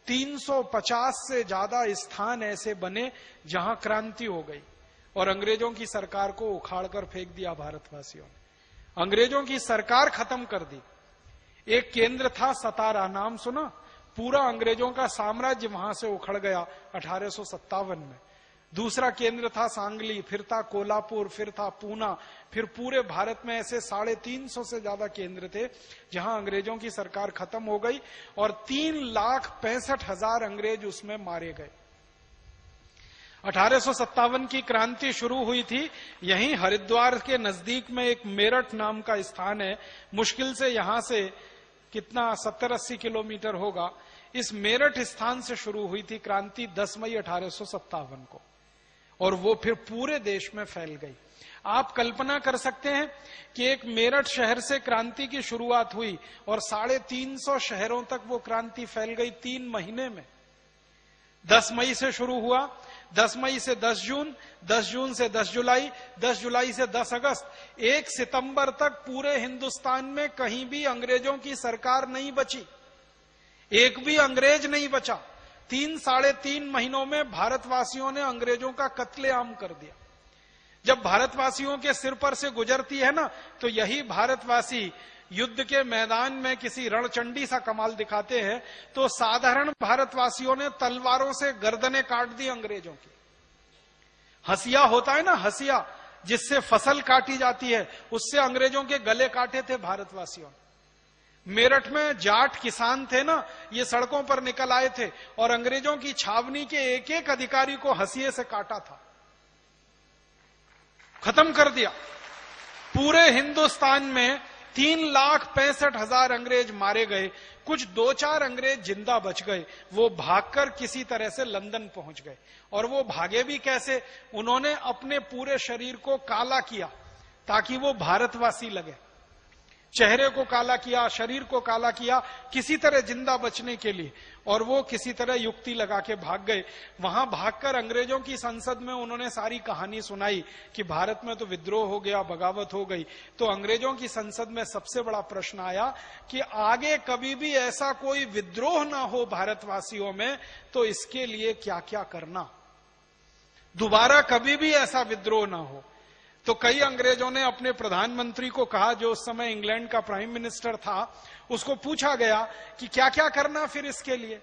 350 से ज्यादा स्थान ऐसे बने जहां क्रांति हो गई और अंग्रेजों की सरकार को उखाड़कर फेंक दिया भारतवासियों ने। अंग्रेजों की सरकार खत्म कर दी। एक केंद्र था सतारा, नाम सुना? पूरा अंग्रेजों का साम्राज्य वहां से उखड़ गया 1857 में। दूसरा केंद्र था सांगली, फिर था कोल्हापुर, फिर था पूना, फिर पूरे भारत में ऐसे 350 से ज्यादा केंद्र थे जहां अंग्रेजों की सरकार खत्म हो गई और 3,65,000 अंग्रेज उसमें मारे गए। 1857 की क्रांति शुरू हुई थी। यहीं हरिद्वार के नजदीक में एक मेरठ नाम का स्थान है, मुश्किल से यहां से कितना 70-80 किलोमीटर होगा। इस मेरठ स्थान से शुरू हुई थी क्रांति 10 मई 1857 को। और वो फिर पूरे देश में फैल गई। आप कल्पना कर सकते हैं कि एक मेरठ शहर से क्रांति की शुरुआत हुई और 350 शहरों तक वो क्रांति फैल गई 3 महीने में। 10 मई से शुरू हुआ, 10 मई से 10 जून, 10 जून से 10 जुलाई, 10 जुलाई से 10 अगस्त, 1 सितंबर तक पूरे हिंदुस्तान में कहीं भी अंग्रेजों की सरकार नहीं बची, एक भी अंग्रेज नहीं बचा। 3-3.5 महीनों में भारतवासियों ने अंग्रेजों का कत्लेआम कर दिया। जब भारतवासियों के सिर पर से गुजरती है ना, तो यही भारतवासी युद्ध के मैदान में किसी रणचंडी सा कमाल दिखाते हैं, तो साधारण भारतवासियों ने तलवारों से गर्दनें काट दी अंग्रेजों की। हसिया होता है ना, हसिया जिससे फसल काटी जाती है, उससे अंग्रेजों के गले काटे थे भारतवासियों ने। मेरठ में जाट किसान थे ना, ये सड़कों पर निकल आए थे और अंग्रेजों की छावनी के एक एक अधिकारी को हसिये से काटा था, खत्म कर दिया। पूरे हिंदुस्तान में 3,65,000 अंग्रेज मारे गए। कुछ 2-4 अंग्रेज जिंदा बच गए, वो भागकर किसी तरह से लंदन पहुंच गए। और वो भागे भी कैसे? उन्होंने अपने पूरे शरीर को काला किया ताकि वो भारतवासी लगे। चेहरे को काला किया, शरीर को काला किया, किसी तरह जिंदा बचने के लिए। और वो किसी तरह युक्ति लगा के भाग गए। वहां भागकर अंग्रेजों की संसद में उन्होंने सारी कहानी सुनाई कि भारत में तो विद्रोह हो गया, बगावत हो गई। तो अंग्रेजों की संसद में सबसे बड़ा प्रश्न आया कि आगे कभी भी ऐसा कोई विद्रोह ना हो भारतवासियों में, तो इसके लिए क्या क्या करना, दोबारा कभी भी ऐसा विद्रोह ना हो। तो कई अंग्रेजों ने अपने प्रधानमंत्री को कहा, जो उस समय इंग्लैंड का प्राइम मिनिस्टर था, उसको पूछा गया कि क्या क्या करना फिर इसके लिए।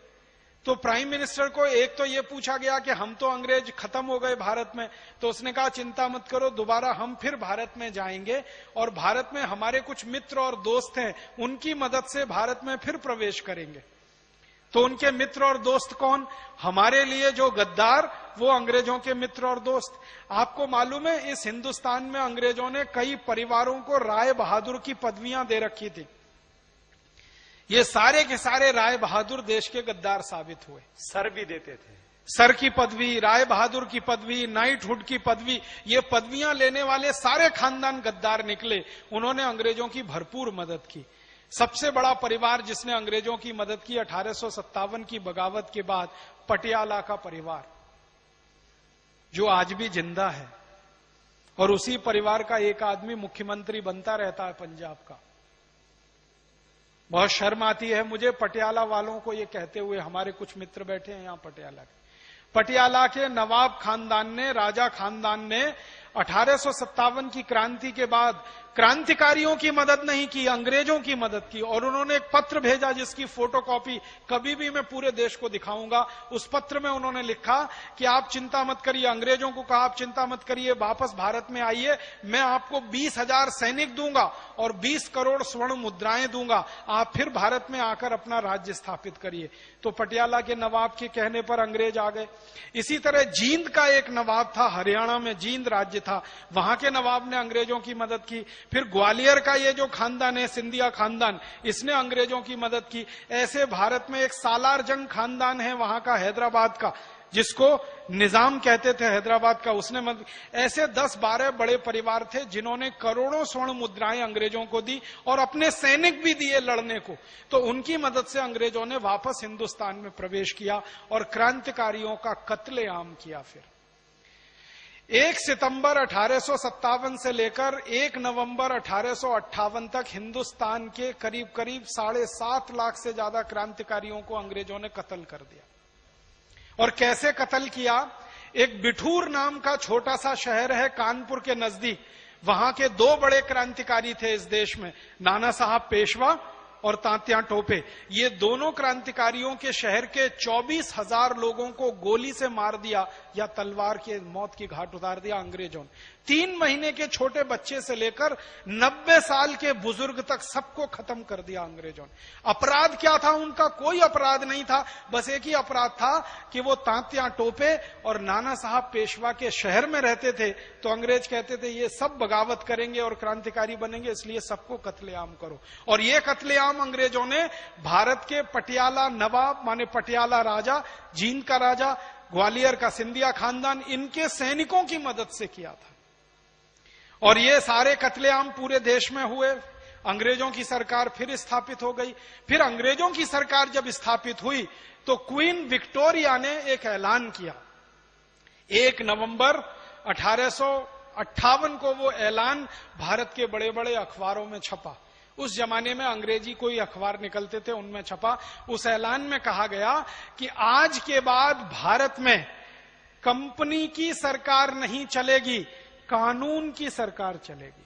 तो प्राइम मिनिस्टर को एक तो ये पूछा गया कि हम तो अंग्रेज खत्म हो गए भारत में, तो उसने कहा चिंता मत करो, दोबारा हम फिर भारत में जाएंगे और भारत में हमारे कुछ मित्र और दोस्त हैं, उनकी मदद से भारत में फिर प्रवेश करेंगे। तो उनके मित्र और दोस्त कौन? हमारे लिए जो गद्दार, वो अंग्रेजों के मित्र और दोस्त। आपको मालूम है, इस हिंदुस्तान में अंग्रेजों ने कई परिवारों को राय बहादुर की पदवियां दे रखी थी। ये सारे के सारे राय बहादुर देश के गद्दार साबित हुए। सर भी देते थे, सर की पदवी, राय बहादुर की पदवी, नाइटहुड की पदवी, ये पदवियां लेने वाले सारे खानदान गद्दार निकले। उन्होंने अंग्रेजों की भरपूर मदद की। सबसे बड़ा परिवार जिसने अंग्रेजों की मदद की 1857 की बगावत के बाद, पटियाला का परिवार, जो आज भी जिंदा है। और उसी परिवार का एक आदमी मुख्यमंत्री बनता रहता है पंजाब का। बहुत शर्म आती है मुझे पटियाला वालों को ये कहते हुए, हमारे कुछ मित्र बैठे हैं यहां पटियाला के। पटियाला के नवाब खानदान ने, राजा खानदान ने 1857 की क्रांति के बाद क्रांतिकारियों की मदद नहीं की, अंग्रेजों की मदद की। और उन्होंने एक पत्र भेजा जिसकी फोटोकॉपी कभी भी मैं पूरे देश को दिखाऊंगा। उस पत्र में उन्होंने लिखा कि आप चिंता मत करिए, अंग्रेजों को कहा आप चिंता मत करिए, वापस भारत में आइए, मैं आपको 20,000 सैनिक दूंगा और 20 करोड़ स्वर्ण मुद्राएं दूंगा, आप फिर भारत में आकर अपना राज्य स्थापित करिए। तो पटियाला के नवाब के कहने पर अंग्रेज आ गए। इसी तरह जींद का एक नवाब था, हरियाणा में जींद राज्य था, वहां के नवाब ने अंग्रेजों की मदद की। फिर ग्वालियर का ये जो खानदान है, सिंधिया खानदान, इसने अंग्रेजों की मदद की। ऐसे भारत में एक सालार जंग खानदान है वहां का, हैदराबाद का, जिसको निजाम कहते थे हैदराबाद का, उसने मदद। ऐसे 10-12 बड़े परिवार थे जिन्होंने करोड़ों स्वर्ण मुद्राएं अंग्रेजों को दी और अपने सैनिक भी दिए लड़ने को। तो उनकी मदद से अंग्रेजों ने वापस हिंदुस्तान में प्रवेश किया और क्रांतिकारियों का कत्लेआम किया। फिर 1 सितंबर 1857 से लेकर 1 नवंबर 1858 तक हिंदुस्तान के करीब करीब 7.5 लाख से ज्यादा क्रांतिकारियों को अंग्रेजों ने कत्ल कर दिया। और कैसे कत्ल किया? एक बिठूर नाम का छोटा सा शहर है कानपुर के नजदीक, वहां के 2 बड़े क्रांतिकारी थे इस देश में, नाना साहब पेशवा और तात्या टोपे। ये दोनों क्रांतिकारियों के शहर के 24,000 लोगों को गोली से मार दिया या तलवार के मौत की घाट उतार दिया अंग्रेजों ने। 3 महीने के छोटे बच्चे से लेकर 90 साल के बुजुर्ग तक सबको खत्म कर दिया अंग्रेजों ने। अपराध क्या था उनका? कोई अपराध नहीं था, बस एक ही अपराध था कि वो तात्या टोपे और नाना साहब पेशवा के शहर में रहते थे। तो अंग्रेज कहते थे ये सब बगावत करेंगे और क्रांतिकारी बनेंगे, इसलिए सबको कत्लेआम करो। और ये कत्लेआम अंग्रेजों ने भारत के पटियाला नवाब, माने पटियाला राजा, जींद का राजा, ग्वालियर का सिंधिया खानदान, इनके सैनिकों की मदद से किया था। और ये सारे कत्लेआम पूरे देश में हुए। अंग्रेजों की सरकार फिर स्थापित हो गई। फिर अंग्रेजों की सरकार जब स्थापित हुई तो क्वीन विक्टोरिया ने एक ऐलान किया। 1 नवंबर 1858 को वो ऐलान भारत के बड़े बड़े अखबारों में छपा। उस जमाने में अंग्रेजी कोई अखबार निकलते थे, उनमें छपा। उस ऐलान में कहा गया कि आज के बाद भारत में कंपनी की सरकार नहीं चलेगी, कानून की सरकार चलेगी।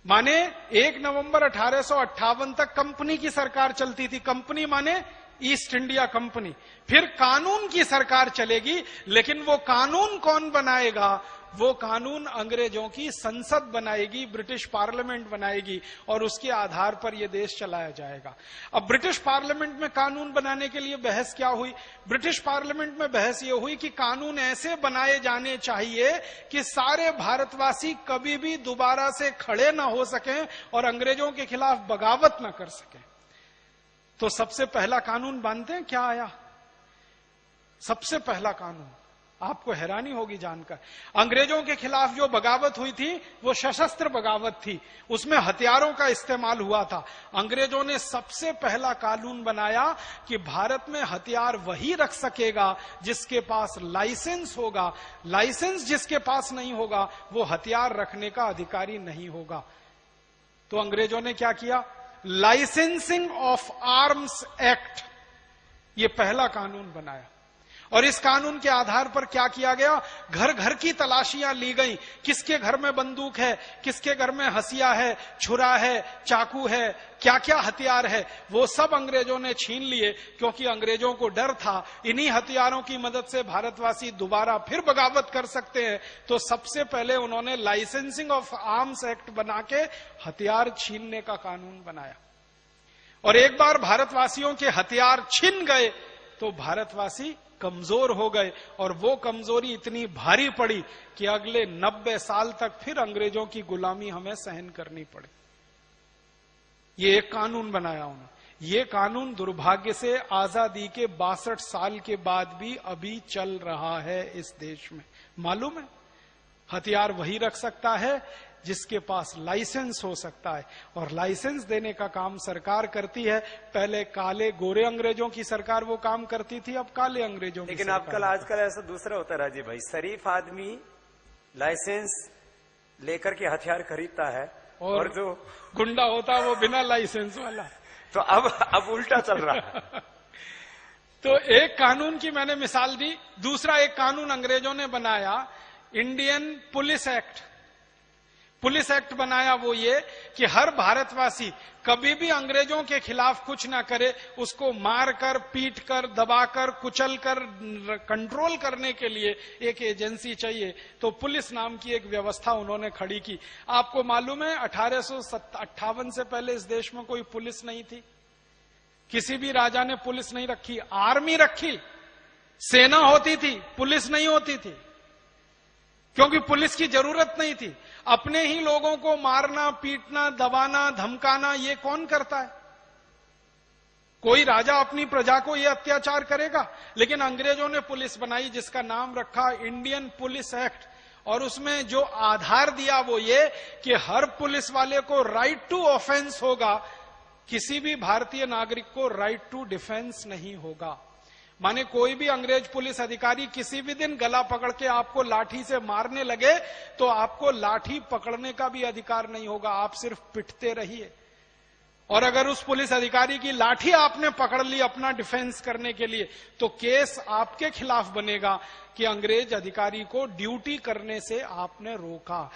माने 1 नवंबर 1858 तक कंपनी की सरकार चलती थी। कंपनी माने ईस्ट इंडिया कंपनी। फिर कानून की सरकार चलेगी, लेकिन वो कानून कौन बनाएगा? वो कानून अंग्रेजों की संसद बनाएगी, ब्रिटिश पार्लियामेंट बनाएगी, और उसके आधार पर यह देश चलाया जाएगा। अब ब्रिटिश पार्लियामेंट में कानून बनाने के लिए बहस क्या हुई? ब्रिटिश पार्लियामेंट में बहस यह हुई कि कानून ऐसे बनाए जाने चाहिए कि सारे भारतवासी कभी भी दोबारा से खड़े ना हो सकें और अंग्रेजों के खिलाफ बगावत ना कर सकें। तो सबसे पहला कानून जानते हैं क्या आया? सबसे पहला कानून, आपको हैरानी होगी जानकर, अंग्रेजों के खिलाफ जो बगावत हुई थी वो सशस्त्र बगावत थी, उसमें हथियारों का इस्तेमाल हुआ था। अंग्रेजों ने सबसे पहला कानून बनाया कि भारत में हथियार वही रख सकेगा जिसके पास लाइसेंस होगा। लाइसेंस जिसके पास नहीं होगा वो हथियार रखने का अधिकारी नहीं होगा। तो अंग्रेजों ने क्या किया? लाइसेंसिंग ऑफ आर्म्स एक्ट, ये पहला कानून बनाया। और इस कानून के आधार पर क्या किया गया? घर घर की तलाशियां ली गई। किसके घर में बंदूक है, किसके घर में हंसिया है, छुरा है, चाकू है, क्या क्या हथियार है, वो सब अंग्रेजों ने छीन लिए, क्योंकि अंग्रेजों को डर था इन्हीं हथियारों की मदद से भारतवासी दोबारा फिर बगावत कर सकते हैं। तो सबसे पहले उन्होंने लाइसेंसिंग ऑफ आर्म्स एक्ट बना के हथियार छीनने का कानून बनाया। और एक बार भारतवासियों के हथियार छिन गए तो भारतवासी कमजोर हो गए, और वो कमजोरी इतनी भारी पड़ी कि अगले 90 साल तक फिर अंग्रेजों की गुलामी हमें सहन करनी पड़ी। ये एक कानून बनाया उन्होंने। ये कानून दुर्भाग्य से आजादी के 62 साल के बाद भी अभी चल रहा है इस देश में। मालूम है, हथियार वही रख सकता है जिसके पास लाइसेंस हो सकता है, और लाइसेंस देने का काम सरकार करती है। पहले काले गोरे अंग्रेजों की सरकार वो काम करती थी, अब काले अंग्रेजों की लेकिन आजकल ऐसा दूसरा होता है राजीव भाई, शरीफ आदमी लाइसेंस लेकर के हथियार खरीदता है और जो गुंडा होता है वो बिना लाइसेंस वाला। तो अब उल्टा चल रहा है। तो एक कानून की मैंने मिसाल दी। दूसरा एक कानून अंग्रेजों ने बनाया, Indian police act. Police act बनाया वो ये कि हर भारतवासी कभी भी अंग्रेजों के खिलाफ कुछ ना करे, उसको मारकर, पीटकर, दबाकर, कुचलकर कंट्रोल करने के लिए एक एजेंसी चाहिए। तो पुलिस नाम की एक व्यवस्था उन्होंने खड़ी की। आपको मालूम है 1858 से पहले इस देश में कोई पुलिस नहीं थी। किसी भी राजा ने पुलिस नहीं रखी। आर्मी रखी, सेना होती थी, पुलिस नहीं होती थी, क्योंकि पुलिस की जरूरत नहीं थी। अपने ही लोगों को मारना, पीटना, दबाना, धमकाना ये कौन करता है? कोई राजा अपनी प्रजा को ये अत्याचार करेगा? लेकिन अंग्रेजों ने पुलिस बनाई जिसका नाम रखा इंडियन पुलिस एक्ट, और उसमें जो आधार दिया वो ये कि हर पुलिस वाले को राइट टू ऑफेंस होगा, किसी भी भारतीय नागरिक को राइट टू डिफेंस नहीं होगा। माने कोई भी अंग्रेज पुलिस अधिकारी किसी भी दिन गला पकड़ के आपको लाठी से मारने लगे तो आपको लाठी पकड़ने का भी अधिकार नहीं होगा, आप सिर्फ पिटते रहिए। और अगर उस पुलिस अधिकारी की लाठी आपने पकड़ ली अपना डिफेंस करने के लिए तो केस आपके खिलाफ बनेगा कि अंग्रेज अधिकारी को ड्यूटी करने से आपने रोका।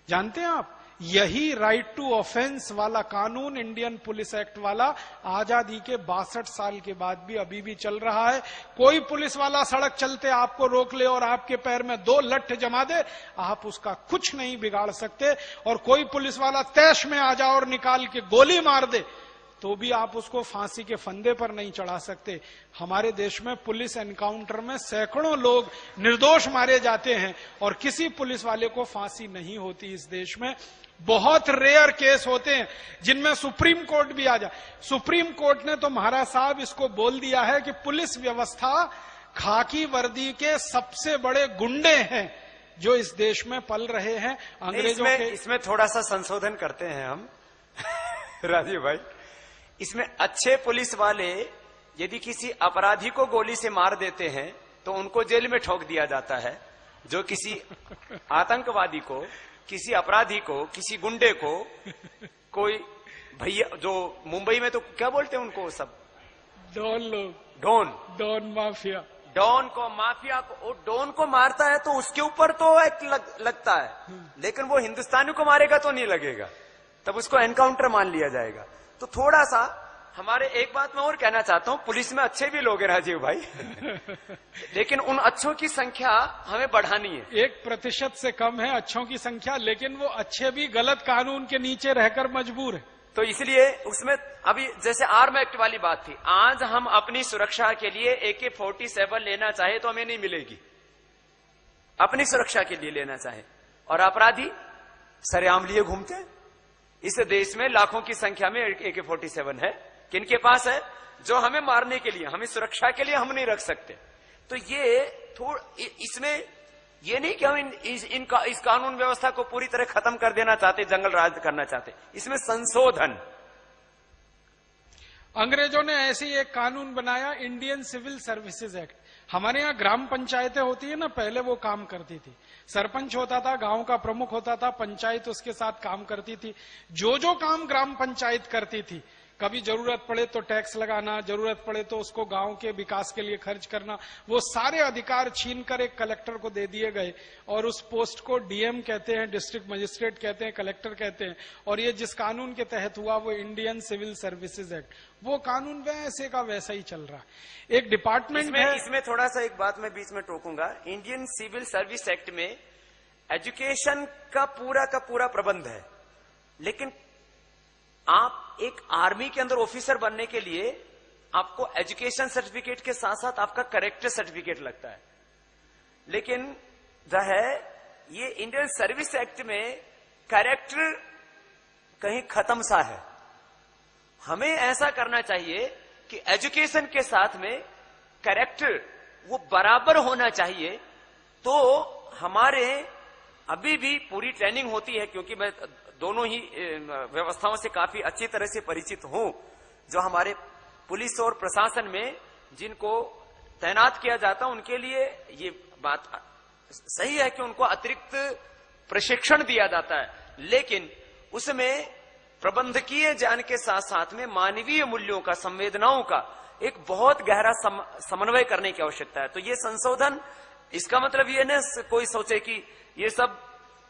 जानते हैं आप, यही राइट टू ऑफेंस वाला कानून, इंडियन पुलिस एक्ट वाला, आजादी के 62 साल के बाद भी अभी भी चल रहा है। कोई पुलिस वाला सड़क चलते आपको रोक ले और आपके पैर में 2 लठ जमा दे, आप उसका कुछ नहीं बिगाड़ सकते। और कोई पुलिस वाला तैश में आ जाए और निकाल के गोली मार दे तो भी आप उसको फांसी के फंदे पर नहीं चढ़ा सकते। हमारे देश में पुलिस एनकाउंटर में सैकड़ों लोग निर्दोष मारे जाते हैं और किसी पुलिस वाले को फांसी नहीं होती इस देश में। बहुत रेयर केस होते हैं जिनमें सुप्रीम कोर्ट भी आ जाए। सुप्रीम कोर्ट ने तो महाराज साहब इसको बोल दिया है कि पुलिस व्यवस्था खाकी वर्दी के सबसे बड़े गुंडे हैं जो इस देश में पल रहे हैं अंग्रेजों के। इसमें थोड़ा सा संशोधन करते हैं हम राजीव भाई। इसमें अच्छे पुलिस वाले यदि किसी अपराधी को गोली से मार देते हैं तो उनको जेल में ठोक दिया जाता है। जो किसी आतंकवादी को, किसी अपराधी को, किसी गुंडे को, कोई भैया, जो मुंबई में तो क्या बोलते हैं उनको सब, डॉन लोग, डॉन माफिया, डॉन को, माफिया को, डॉन को मारता है तो उसके ऊपर तो एक लगता है, लेकिन वो हिंदुस्तानी को मारेगा तो नहीं लगेगा, तब उसको एनकाउंटर मान लिया जाएगा। तो थोड़ा सा हमारे, एक बात मैं और कहना चाहता हूं, पुलिस में अच्छे भी लोग हैं राजीव भाई लेकिन उन अच्छों की संख्या हमें बढ़ानी है। 1% से कम है अच्छों की संख्या, लेकिन वो अच्छे भी गलत कानून के नीचे रहकर मजबूर है। तो इसलिए उसमें अभी जैसे आर्म एक्ट वाली बात थी, आज हम अपनी सुरक्षा के लिए AK-47 लेना चाहे तो हमें नहीं मिलेगी, अपनी सुरक्षा के लिए लेना चाहे। और अपराधी सरेआम लिए घूमते हैं। इस देश में लाखों की संख्या में AK-47 है। किनके पास है? जो हमें मारने के लिए, हमें सुरक्षा के लिए हम नहीं रख सकते। तो ये इसमें ये नहीं कि हम इस कानून व्यवस्था को पूरी तरह खत्म कर देना चाहते, जंगल राज करना चाहते, इसमें संशोधन। अंग्रेजों ने ऐसे ही एक कानून बनाया, इंडियन सिविल सर्विसेज एक्ट। हमारे यहाँ ग्राम पंचायतें होती है ना, पहले वो काम करती थी। सरपंच होता था, गांव का प्रमुख होता था, पंचायत उसके साथ काम करती थी। जो काम ग्राम पंचायत करती थी, कभी जरूरत पड़े तो टैक्स लगाना, जरूरत पड़े तो उसको गांव के विकास के लिए खर्च करना, वो सारे अधिकार छीनकर एक कलेक्टर को दे दिए गए। और उस पोस्ट को DM कहते हैं, डिस्ट्रिक्ट मजिस्ट्रेट कहते हैं, कलेक्टर कहते हैं। और ये जिस कानून के तहत हुआ वो इंडियन सिविल सर्विसेज एक्ट, वो कानून वैसे का वैसा ही चल रहा है। एक डिपार्टमेंट है इसमें थोड़ा सा एक बात मैं बीच में टोकूंगा। इंडियन सिविल सर्विस एक्ट में एजुकेशन का पूरा प्रबंध है, लेकिन आप एक आर्मी के अंदर ऑफिसर बनने के लिए आपको एजुकेशन सर्टिफिकेट के साथ साथ आपका कैरेक्टर सर्टिफिकेट लगता है। लेकिन जो है ये इंडियन सर्विस एक्ट में कैरेक्टर कहीं खत्म सा है। हमें ऐसा करना चाहिए कि एजुकेशन के साथ में कैरेक्टर वो बराबर होना चाहिए। तो हमारे अभी भी पूरी ट्रेनिंग होती है, क्योंकि मैं दोनों ही व्यवस्थाओं से काफी अच्छी तरह से परिचित हूं। जो हमारे पुलिस और प्रशासन में जिनको तैनात किया जाता है उनके लिए ये बात सही है कि उनको अतिरिक्त प्रशिक्षण दिया जाता है, लेकिन उसमें प्रबंधकीय ज्ञान के साथ साथ में मानवीय मूल्यों का, संवेदनाओं का एक बहुत गहरा समन्वय करने की आवश्यकता है। तो ये संशोधन, इसका मतलब ये न कोई सोचे कि ये सब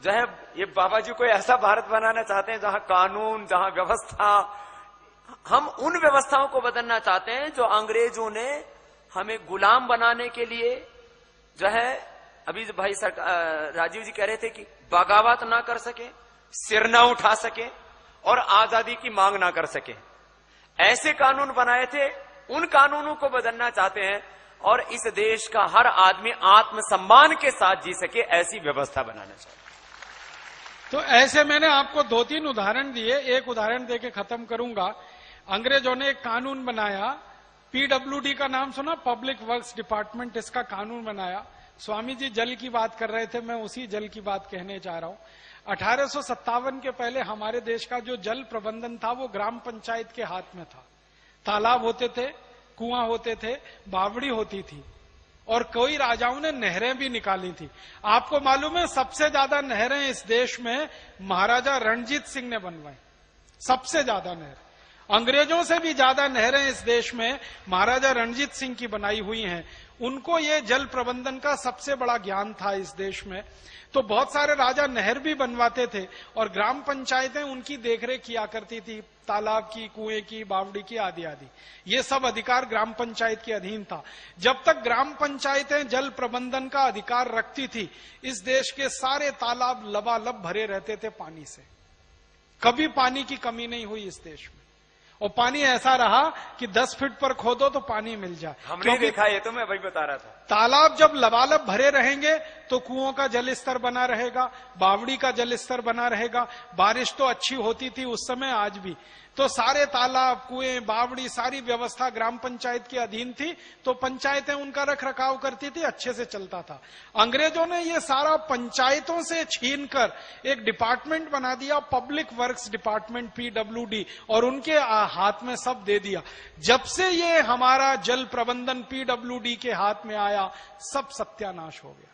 जो है ये बाबा जी कोई ऐसा भारत बनाना चाहते हैं जहां कानून, जहां व्यवस्था, हम उन व्यवस्थाओं को बदलना चाहते हैं जो अंग्रेजों ने हमें गुलाम बनाने के लिए जो है, अभी भाई राजीव जी कह रहे थे कि बगावत ना कर सके, सिर ना उठा सके और आजादी की मांग ना कर सके, ऐसे कानून बनाए थे। उन कानूनों को बदलना चाहते हैं और इस देश का हर आदमी आत्मसम्मान के साथ जी सके, ऐसी व्यवस्था बनाना चाहिए। तो ऐसे मैंने आपको 2-3 उदाहरण दिए। एक उदाहरण देके खत्म करूंगा। अंग्रेजों ने एक कानून बनाया, PWD का नाम सुना, पब्लिक वर्क्स डिपार्टमेंट, इसका कानून बनाया। स्वामी जी जल की बात कर रहे थे, मैं उसी जल की बात कहने जा रहा हूं। 1857 के पहले हमारे देश का जो जल प्रबंधन था वो ग्राम पंचायत के हाथ में था। तालाब होते थे, कुआं होते थे, बावड़ी होती थी और कई राजाओं ने नहरें भी निकाली थी। आपको मालूम है सबसे ज्यादा नहरें इस देश में महाराजा रणजीत सिंह ने बनवाई, सबसे ज्यादा नहर। अंग्रेजों से भी ज्यादा नहरें इस देश में महाराजा रणजीत सिंह की बनाई हुई हैं। उनको ये जल प्रबंधन का सबसे बड़ा ज्ञान था इस देश में। तो बहुत सारे राजा नहर भी बनवाते थे और ग्राम पंचायतें उनकी देखरेख किया करती थी, तालाब की, कुएं की, बावड़ी की, आदि आदि। ये सब अधिकार ग्राम पंचायत के अधीन था। जब तक ग्राम पंचायतें जल प्रबंधन का अधिकार रखती थी, इस देश के सारे तालाब लबालब भरे रहते थे पानी से, कभी पानी की कमी नहीं हुई इस देश में। और पानी ऐसा रहा कि 10 फीट पर खोदो तो पानी मिल जाए। हमने देखा, ये तो मैं वही बता रहा था। तालाब जब लबालब भरे रहेंगे तो कुओं का जल स्तर बना रहेगा, बावड़ी का जल स्तर बना रहेगा। बारिश तो अच्छी होती थी उस समय, आज भी तो सारे तालाब, कुएं, बावड़ी, सारी व्यवस्था ग्राम पंचायत के अधीन थी, तो पंचायतें उनका रख रखाव करती थी, अच्छे से चलता था। अंग्रेजों ने ये सारा पंचायतों से छीनकर एक डिपार्टमेंट बना दिया, पब्लिक वर्क्स डिपार्टमेंट, PWD, और उनके हाथ में सब दे दिया। जब से ये हमारा जल प्रबंधन PWD के हाथ में आया, सब सत्यानाश हो गया।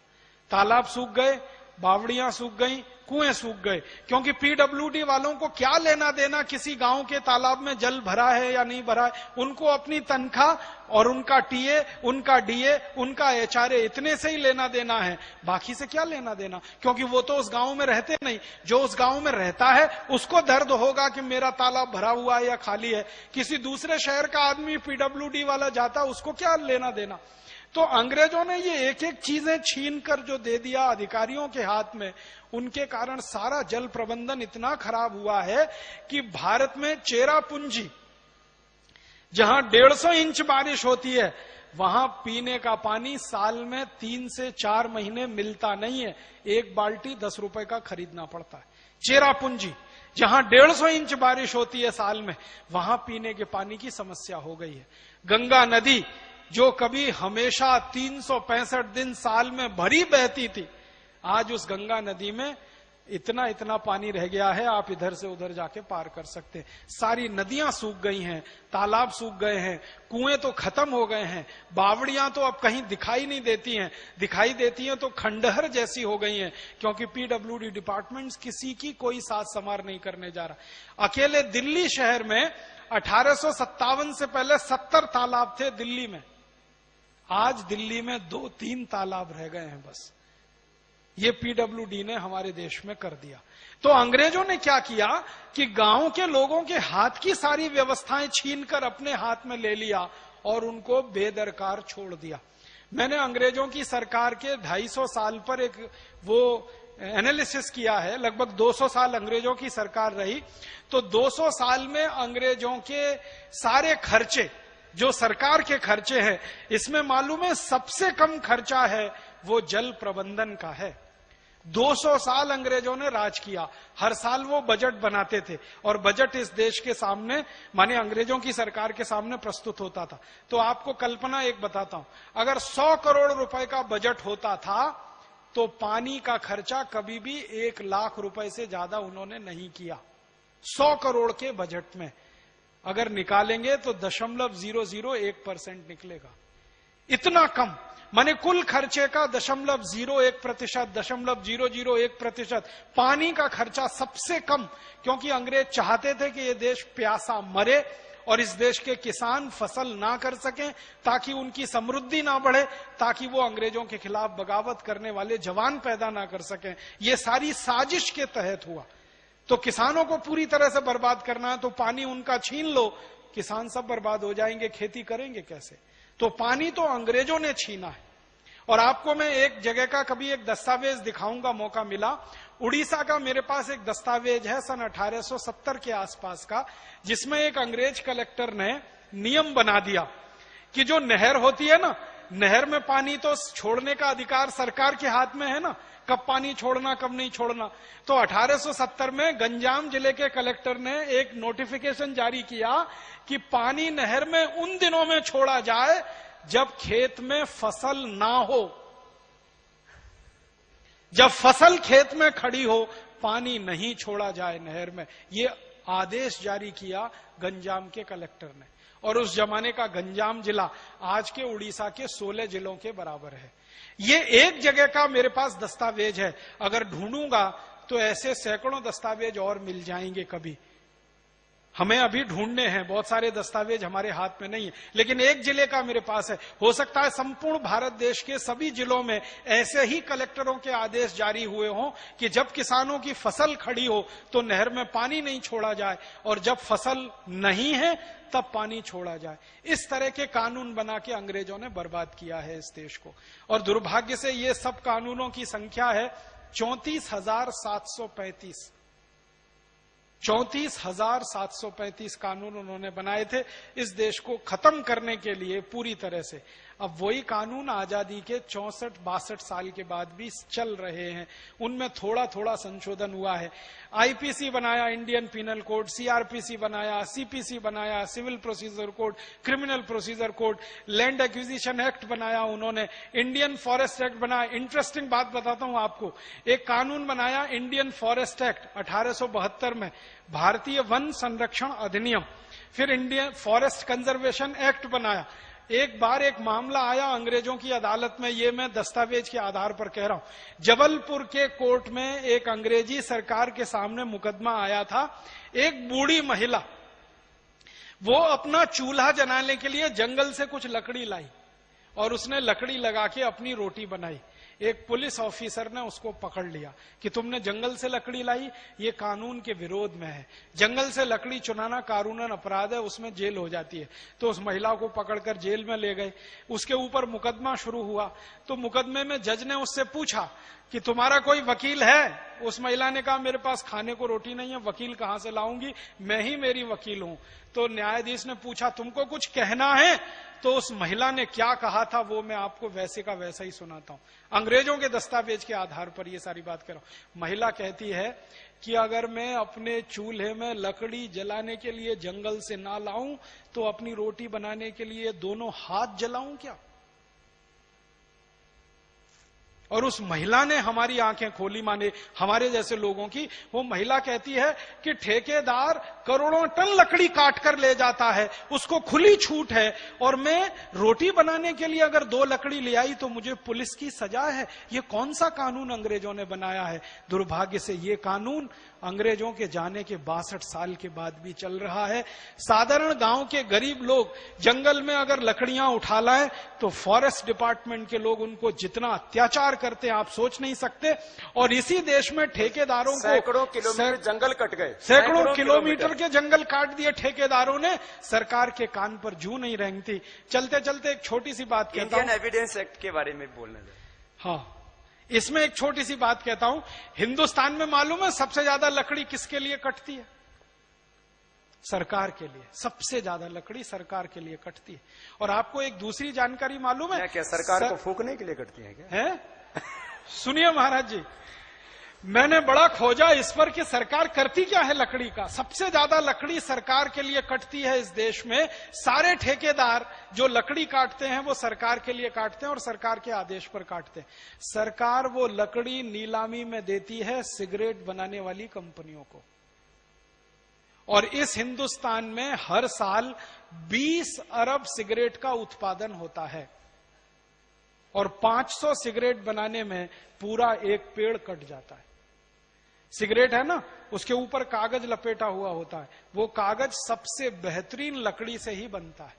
तालाब सूख गए, बावड़ियां सूख गई, कुएं सूख गए, क्योंकि PWD वालों को क्या लेना देना किसी गांव के तालाब में जल भरा है या नहीं भरा है। उनको अपनी तनख्वाह और उनका टीए, उनका डीए, उनका HRA, इतने से ही लेना देना है, बाकी से क्या लेना देना, क्योंकि वो तो उस गांव में रहते नहीं। जो उस गांव में रहता है उसको दर्द होगा कि मेरा तालाब भरा हुआ है या खाली है। किसी दूसरे शहर का आदमी PWD वाला जाता, उसको क्या लेना देना। तो अंग्रेजों ने ये एक एक चीजें छीन कर जो दे दिया अधिकारियों के हाथ में, उनके कारण सारा जल प्रबंधन इतना खराब हुआ है कि भारत में चेरापूंजी, जहां 150 इंच बारिश होती है, वहां पीने का पानी साल में 3 से 4 महीने मिलता नहीं है। 1 बाल्टी 10 रुपए का खरीदना पड़ता है। चेरापूंजी, जहां 150 इंच बारिश होती है साल में, वहां पीने के पानी की समस्या हो गई है। गंगा नदी, जो कभी हमेशा 365 दिन साल में भरी बहती थी, आज उस गंगा नदी में इतना इतना पानी रह गया है, आप इधर से उधर जाके पार कर सकते हैं। सारी नदियां सूख गई हैं, तालाब सूख गए हैं, कुएं तो खत्म हो गए हैं, बावड़ियां तो अब कहीं दिखाई नहीं देती हैं, दिखाई देती हैं तो खंडहर जैसी हो गई हैं, क्योंकि PWD डिपार्टमेंट किसी की कोई साथ समार नहीं करने जा रहा। अकेले दिल्ली शहर में 1857 से पहले 70 तालाब थे दिल्ली में, आज दिल्ली में 2-3 तालाब रह गए हैं बस। ये PWD ने हमारे देश में कर दिया। तो अंग्रेजों ने क्या किया कि गांव के लोगों के हाथ की सारी व्यवस्थाएं छीनकर अपने हाथ में ले लिया और उनको बेदरकार छोड़ दिया। मैंने अंग्रेजों की सरकार के 250 साल पर एक वो एनालिसिस किया है। लगभग 200 साल अंग्रेजों की सरकार रही, तो 200 साल में अंग्रेजों के सारे खर्चे, जो सरकार के खर्चे हैं, इसमें मालूम है सबसे कम खर्चा है वो जल प्रबंधन का है। 200 साल अंग्रेजों ने राज किया, हर साल वो बजट बनाते थे और बजट इस देश के सामने, माने अंग्रेजों की सरकार के सामने प्रस्तुत होता था। तो आपको कल्पना एक बताता हूं, अगर 100 करोड़ रुपए का बजट होता था तो पानी का खर्चा कभी भी 1 लाख रुपए से ज्यादा उन्होंने नहीं किया। 100 करोड़ के बजट में अगर निकालेंगे तो 0.001% निकलेगा, इतना कम। माने कुल खर्चे का 0.01%, 0.001% पानी का खर्चा सबसे कम, क्योंकि अंग्रेज चाहते थे कि ये देश प्यासा मरे और इस देश के किसान फसल ना कर सकें, ताकि उनकी समृद्धि ना बढ़े, ताकि वो अंग्रेजों के खिलाफ बगावत करने वाले जवान पैदा ना कर सकें। ये सारी साजिश के तहत हुआ। तो किसानों को पूरी तरह से बर्बाद करना है, तो पानी उनका छीन लो, किसान सब बर्बाद हो जाएंगे, खेती करेंगे कैसे। तो पानी तो अंग्रेजों ने छीना है। और आपको मैं एक जगह का कभी एक दस्तावेज दिखाऊंगा, मौका मिला। उड़ीसा का मेरे पास एक दस्तावेज है सन 1870 के आसपास का, जिसमें एक अंग्रेज कलेक्टर ने नियम बना दिया कि जो नहर होती है ना, नहर में पानी तो छोड़ने का अधिकार सरकार के हाथ में है ना, कब पानी छोड़ना कब नहीं छोड़ना। तो 1870 में गंजाम जिले के कलेक्टर ने एक नोटिफिकेशन जारी किया कि पानी नहर में उन दिनों में छोड़ा जाए जब खेत में फसल ना हो, जब फसल खेत में खड़ी हो पानी नहीं छोड़ा जाए नहर में। ये आदेश जारी किया गंजाम के कलेक्टर ने। और उस जमाने का गंजाम जिला आज के उड़ीसा के 16 जिलों के बराबर है। ये एक जगह का मेरे पास दस्तावेज है, अगर ढूंढूंगा तो ऐसे सैकड़ों दस्तावेज और मिल जाएंगे कभी। हमें अभी ढूंढने हैं, बहुत सारे दस्तावेज हमारे हाथ में नहीं है, लेकिन एक जिले का मेरे पास है। हो सकता है संपूर्ण भारत देश के सभी जिलों में ऐसे ही कलेक्टरों के आदेश जारी हुए हों कि जब किसानों की फसल खड़ी हो तो नहर में पानी नहीं छोड़ा जाए, और जब फसल नहीं है तब पानी छोड़ा जाए। इस तरह के कानून बना के अंग्रेजों ने बर्बाद किया है इस देश को। और दुर्भाग्य से ये सब कानूनों की संख्या है 34,735। 34,735 कानून उन्होंने बनाए थे इस देश को खत्म करने के लिए पूरी तरह से। अब वही कानून आजादी के 64-62 साल के बाद भी चल रहे हैं, उनमें थोड़ा थोड़ा संशोधन हुआ है। आईपीसी बनाया, इंडियन पिनल कोड, सीआरपीसी बनाया, सीपीसी बनाया, civil procedure code, criminal procedure code, land acquisition act बनाया उन्होंने, इंडियन फॉरेस्ट एक्ट बनाया। इंटरेस्टिंग बात बताता हूं आपको, एक कानून बनाया इंडियन फॉरेस्ट एक्ट 1872 में, भारतीय वन संरक्षण अधिनियम। फिर इंडियन फॉरेस्ट कंजर्वेशन एक्ट बनाया। एक बार एक मामला आया अंग्रेजों की अदालत में, ये मैं दस्तावेज के आधार पर कह रहा हूं। जबलपुर के कोर्ट में एक अंग्रेजी सरकार के सामने मुकदमा आया था। एक बूढ़ी महिला, वो अपना चूल्हा जलाने के लिए जंगल से कुछ लकड़ी लाई और उसने लकड़ी लगा के अपनी रोटी बनाई। एक पुलिस ऑफिसर ने उसको पकड़ लिया कि तुमने जंगल से लकड़ी लाई, ये कानून के विरोध में है, जंगल से लकड़ी चुराना कानूनन अपराध है, उसमें जेल हो जाती है। तो उस महिला को पकड़कर जेल में ले गए। उसके ऊपर मुकदमा शुरू हुआ। तो मुकदमे में जज ने उससे पूछा कि तुम्हारा कोई वकील है? उस महिला ने कहा मेरे पास खाने को रोटी नहीं है, वकील कहां से लाऊंगी, मैं ही मेरी वकील हूं। तो न्यायाधीश ने पूछा तुमको कुछ कहना है? तो उस महिला ने क्या कहा था वो मैं आपको वैसे का वैसा ही सुनाता हूं। अंग्रेजों के दस्तावेज के आधार पर ये सारी बात कर रहा हूं। महिला कहती है कि अगर मैं अपने चूल्हे में लकड़ी जलाने के लिए जंगल से ना लाऊं तो अपनी रोटी बनाने के लिए दोनों हाथ जलाऊं क्या? और उस महिला ने हमारी आंखें खोली, माने हमारे जैसे लोगों की। वो महिला कहती है कि ठेकेदार करोड़ों टन लकड़ी काट कर ले जाता है, उसको खुली छूट है, और मैं रोटी बनाने के लिए अगर 2 लकड़ी ले आई तो मुझे पुलिस की सजा है। ये कौन सा कानून अंग्रेजों ने बनाया है? दुर्भाग्य से ये कानून अंग्रेजों के जाने के 62 साल के बाद भी चल रहा है। साधारण गांव के गरीब लोग जंगल में अगर लकड़ियां उठा लाएं तो फॉरेस्ट डिपार्टमेंट के लोग उनको जितना अत्याचार करते हैं आप सोच नहीं सकते। और इसी देश में ठेकेदारों को सैकड़ों किलोमीटर जंगल कट गए, सैकड़ों किलोमीटर के जंगल काट दिए ठेकेदारों ने। सरकार के कान पर जू नहीं रेंगती। चलते चलते एक छोटी सी बात कहता हूं, इंडियन एविडेंस एक्ट के बारे में बोलना है। हाँ, इसमें एक छोटी सी बात कहता हूं। हिंदुस्तान में मालूम है सबसे ज्यादा लकड़ी किसके लिए कटती है? सरकार के लिए। सबसे ज्यादा लकड़ी सरकार के लिए कटती है। और आपको एक दूसरी जानकारी मालूम है? क्या सरकार को फूकने के लिए कटती है क्या? है? सुनिए महाराज जी, मैंने बड़ा खोजा इस पर कि सरकार करती क्या है लकड़ी का। सबसे ज्यादा लकड़ी सरकार के लिए कटती है इस देश में। सारे ठेकेदार जो लकड़ी काटते हैं वो सरकार के लिए काटते हैं और सरकार के आदेश पर काटते हैं। सरकार वो लकड़ी नीलामी में देती है सिगरेट बनाने वाली कंपनियों को। और इस हिंदुस्तान में हर साल 20 अरब सिगरेट का उत्पादन होता है और 500 सिगरेट बनाने में पूरा एक पेड़ कट जाता है। सिगरेट है ना, उसके ऊपर कागज लपेटा हुआ होता है, वो कागज सबसे बेहतरीन लकड़ी से ही बनता है,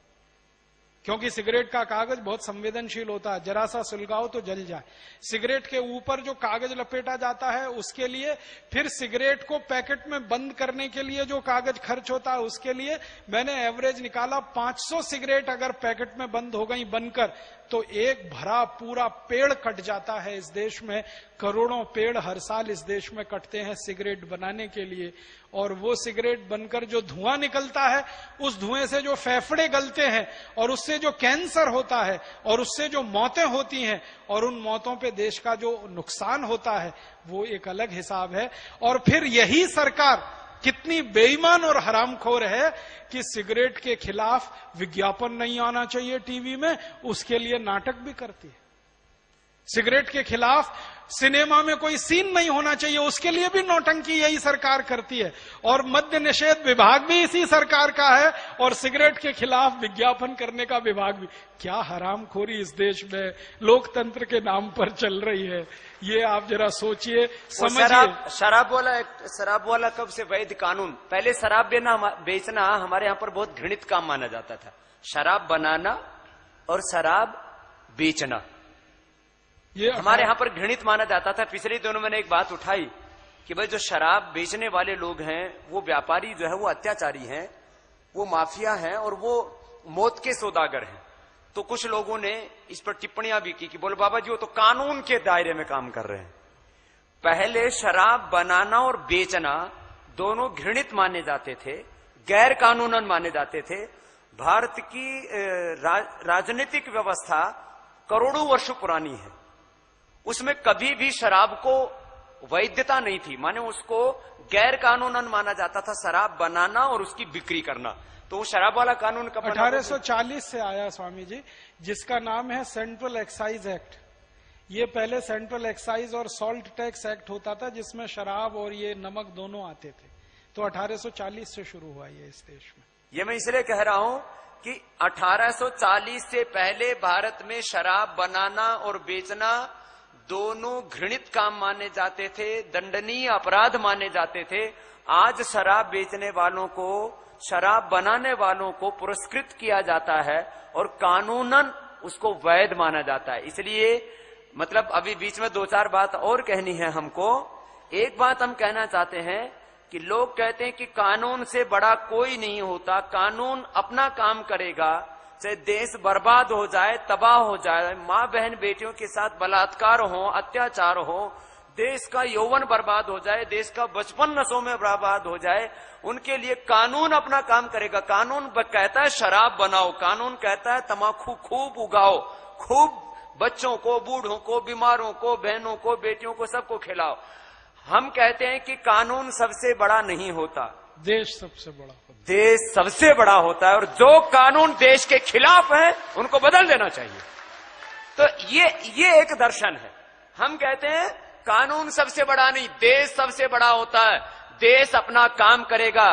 क्योंकि सिगरेट का कागज बहुत संवेदनशील होता है, जरा सा सुलगाओ तो जल जाए। सिगरेट के ऊपर जो कागज लपेटा जाता है उसके लिए, फिर सिगरेट को पैकेट में बंद करने के लिए जो कागज खर्च होता है उसके लिए, मैंने एवरेज निकाला 500 सिगरेट अगर पैकेट में बंद हो गई बनकर तो एक भरा पूरा पेड़ कट जाता है इस देश में। करोड़ों पेड़ हर साल इस देश में कटते हैं सिगरेट बनाने के लिए। और वो सिगरेट बनकर जो धुआं निकलता है, उस धुएं से जो फेफड़े गलते हैं और उससे जो कैंसर होता है और उससे जो मौतें होती हैं और उन मौतों पे देश का जो नुकसान होता है वो एक अलग हिसाब है। और फिर यही सरकार कितनी बेईमान और हरामखोर है कि सिगरेट के खिलाफ विज्ञापन नहीं आना चाहिए टीवी में, उसके लिए नाटक भी करती है। सिगरेट के खिलाफ सिनेमा में कोई सीन नहीं होना चाहिए, उसके लिए भी नौटंकी यही सरकार करती है। और मद्य निषेध विभाग भी इसी सरकार का है और सिगरेट के खिलाफ विज्ञापन करने का विभाग भी। क्या हरामखोरी इस देश में लोकतंत्र के नाम पर चल रही है, ये आप जरा सोचिए, समझिए। शराब वाला कब से वैध कानून? पहले शराब बेचना हमारे यहाँ पर बहुत घृणित काम माना जाता था। शराब बनाना और शराब बेचना ये हमारे यहाँ पर घृणित माना जाता था। पिछले दिनों मैंने एक बात उठाई कि भाई जो शराब बेचने वाले लोग हैं वो व्यापारी जो है वो अत्याचारी हैं, वो माफिया हैं और वो मौत के सौदागर हैं। तो कुछ लोगों ने इस पर टिप्पणियां भी की कि बोले बाबा जी वो तो कानून के दायरे में काम कर रहे हैं। पहले शराब बनाना और बेचना दोनों घृणित माने जाते थे, गैर कानूनन माने जाते थे। भारत की राजनीतिक व्यवस्था करोड़ों वर्ष पुरानी है, उसमें कभी भी शराब को वैधता नहीं थी, माने उसको गैर कानूनन माना जाता था शराब बनाना और उसकी बिक्री करना। तो वो शराब वाला कानून कब 1840 से आया स्वामी जी, जिसका नाम है सेंट्रल एक्साइज एक्ट। ये पहले सेंट्रल एक्साइज और सॉल्ट टैक्स एक्ट होता था, जिसमें शराब और ये नमक दोनों आते थे। तो 1840 से शुरू हुआ ये इस देश में। ये मैं इसलिए कह रहा हूं कि 1840 से पहले भारत में शराब बनाना और बेचना दोनों घृणित काम माने जाते थे, दंडनीय अपराध माने जाते थे। आज शराब बेचने वालों को, शराब बनाने वालों को पुरस्कृत किया जाता है और कानूनन उसको वैध माना जाता है। इसलिए मतलब अभी बीच में 2-4 बात और कहनी है हमको। एक बात हम कहना चाहते हैं कि लोग कहते हैं कि कानून से बड़ा कोई नहीं होता, कानून अपना काम करेगा, चाहे देश बर्बाद हो जाए, तबाह हो जाए, माँ बहन बेटियों के साथ बलात्कार हो, अत्याचार हो, देश का यौवन बर्बाद हो जाए, देश का बचपन नशों में बर्बाद हो जाए, उनके लिए कानून अपना काम करेगा। कानून कहता है शराब बनाओ, कानून कहता है तम्बाकू खूब उगाओ, खूब बच्चों को, बूढ़ों को, बीमारों को, बहनों को, बेटियों को, सबको खिलाओ। हम कहते हैं कि कानून सबसे बड़ा नहीं होता, देश सबसे बड़ा होता है। देश सबसे बड़ा होता है, और जो कानून देश के खिलाफ है उनको बदल देना चाहिए। तो ये एक दर्शन है। हम कहते हैं कानून सबसे बड़ा नहीं, देश सबसे बड़ा होता है। देश अपना काम करेगा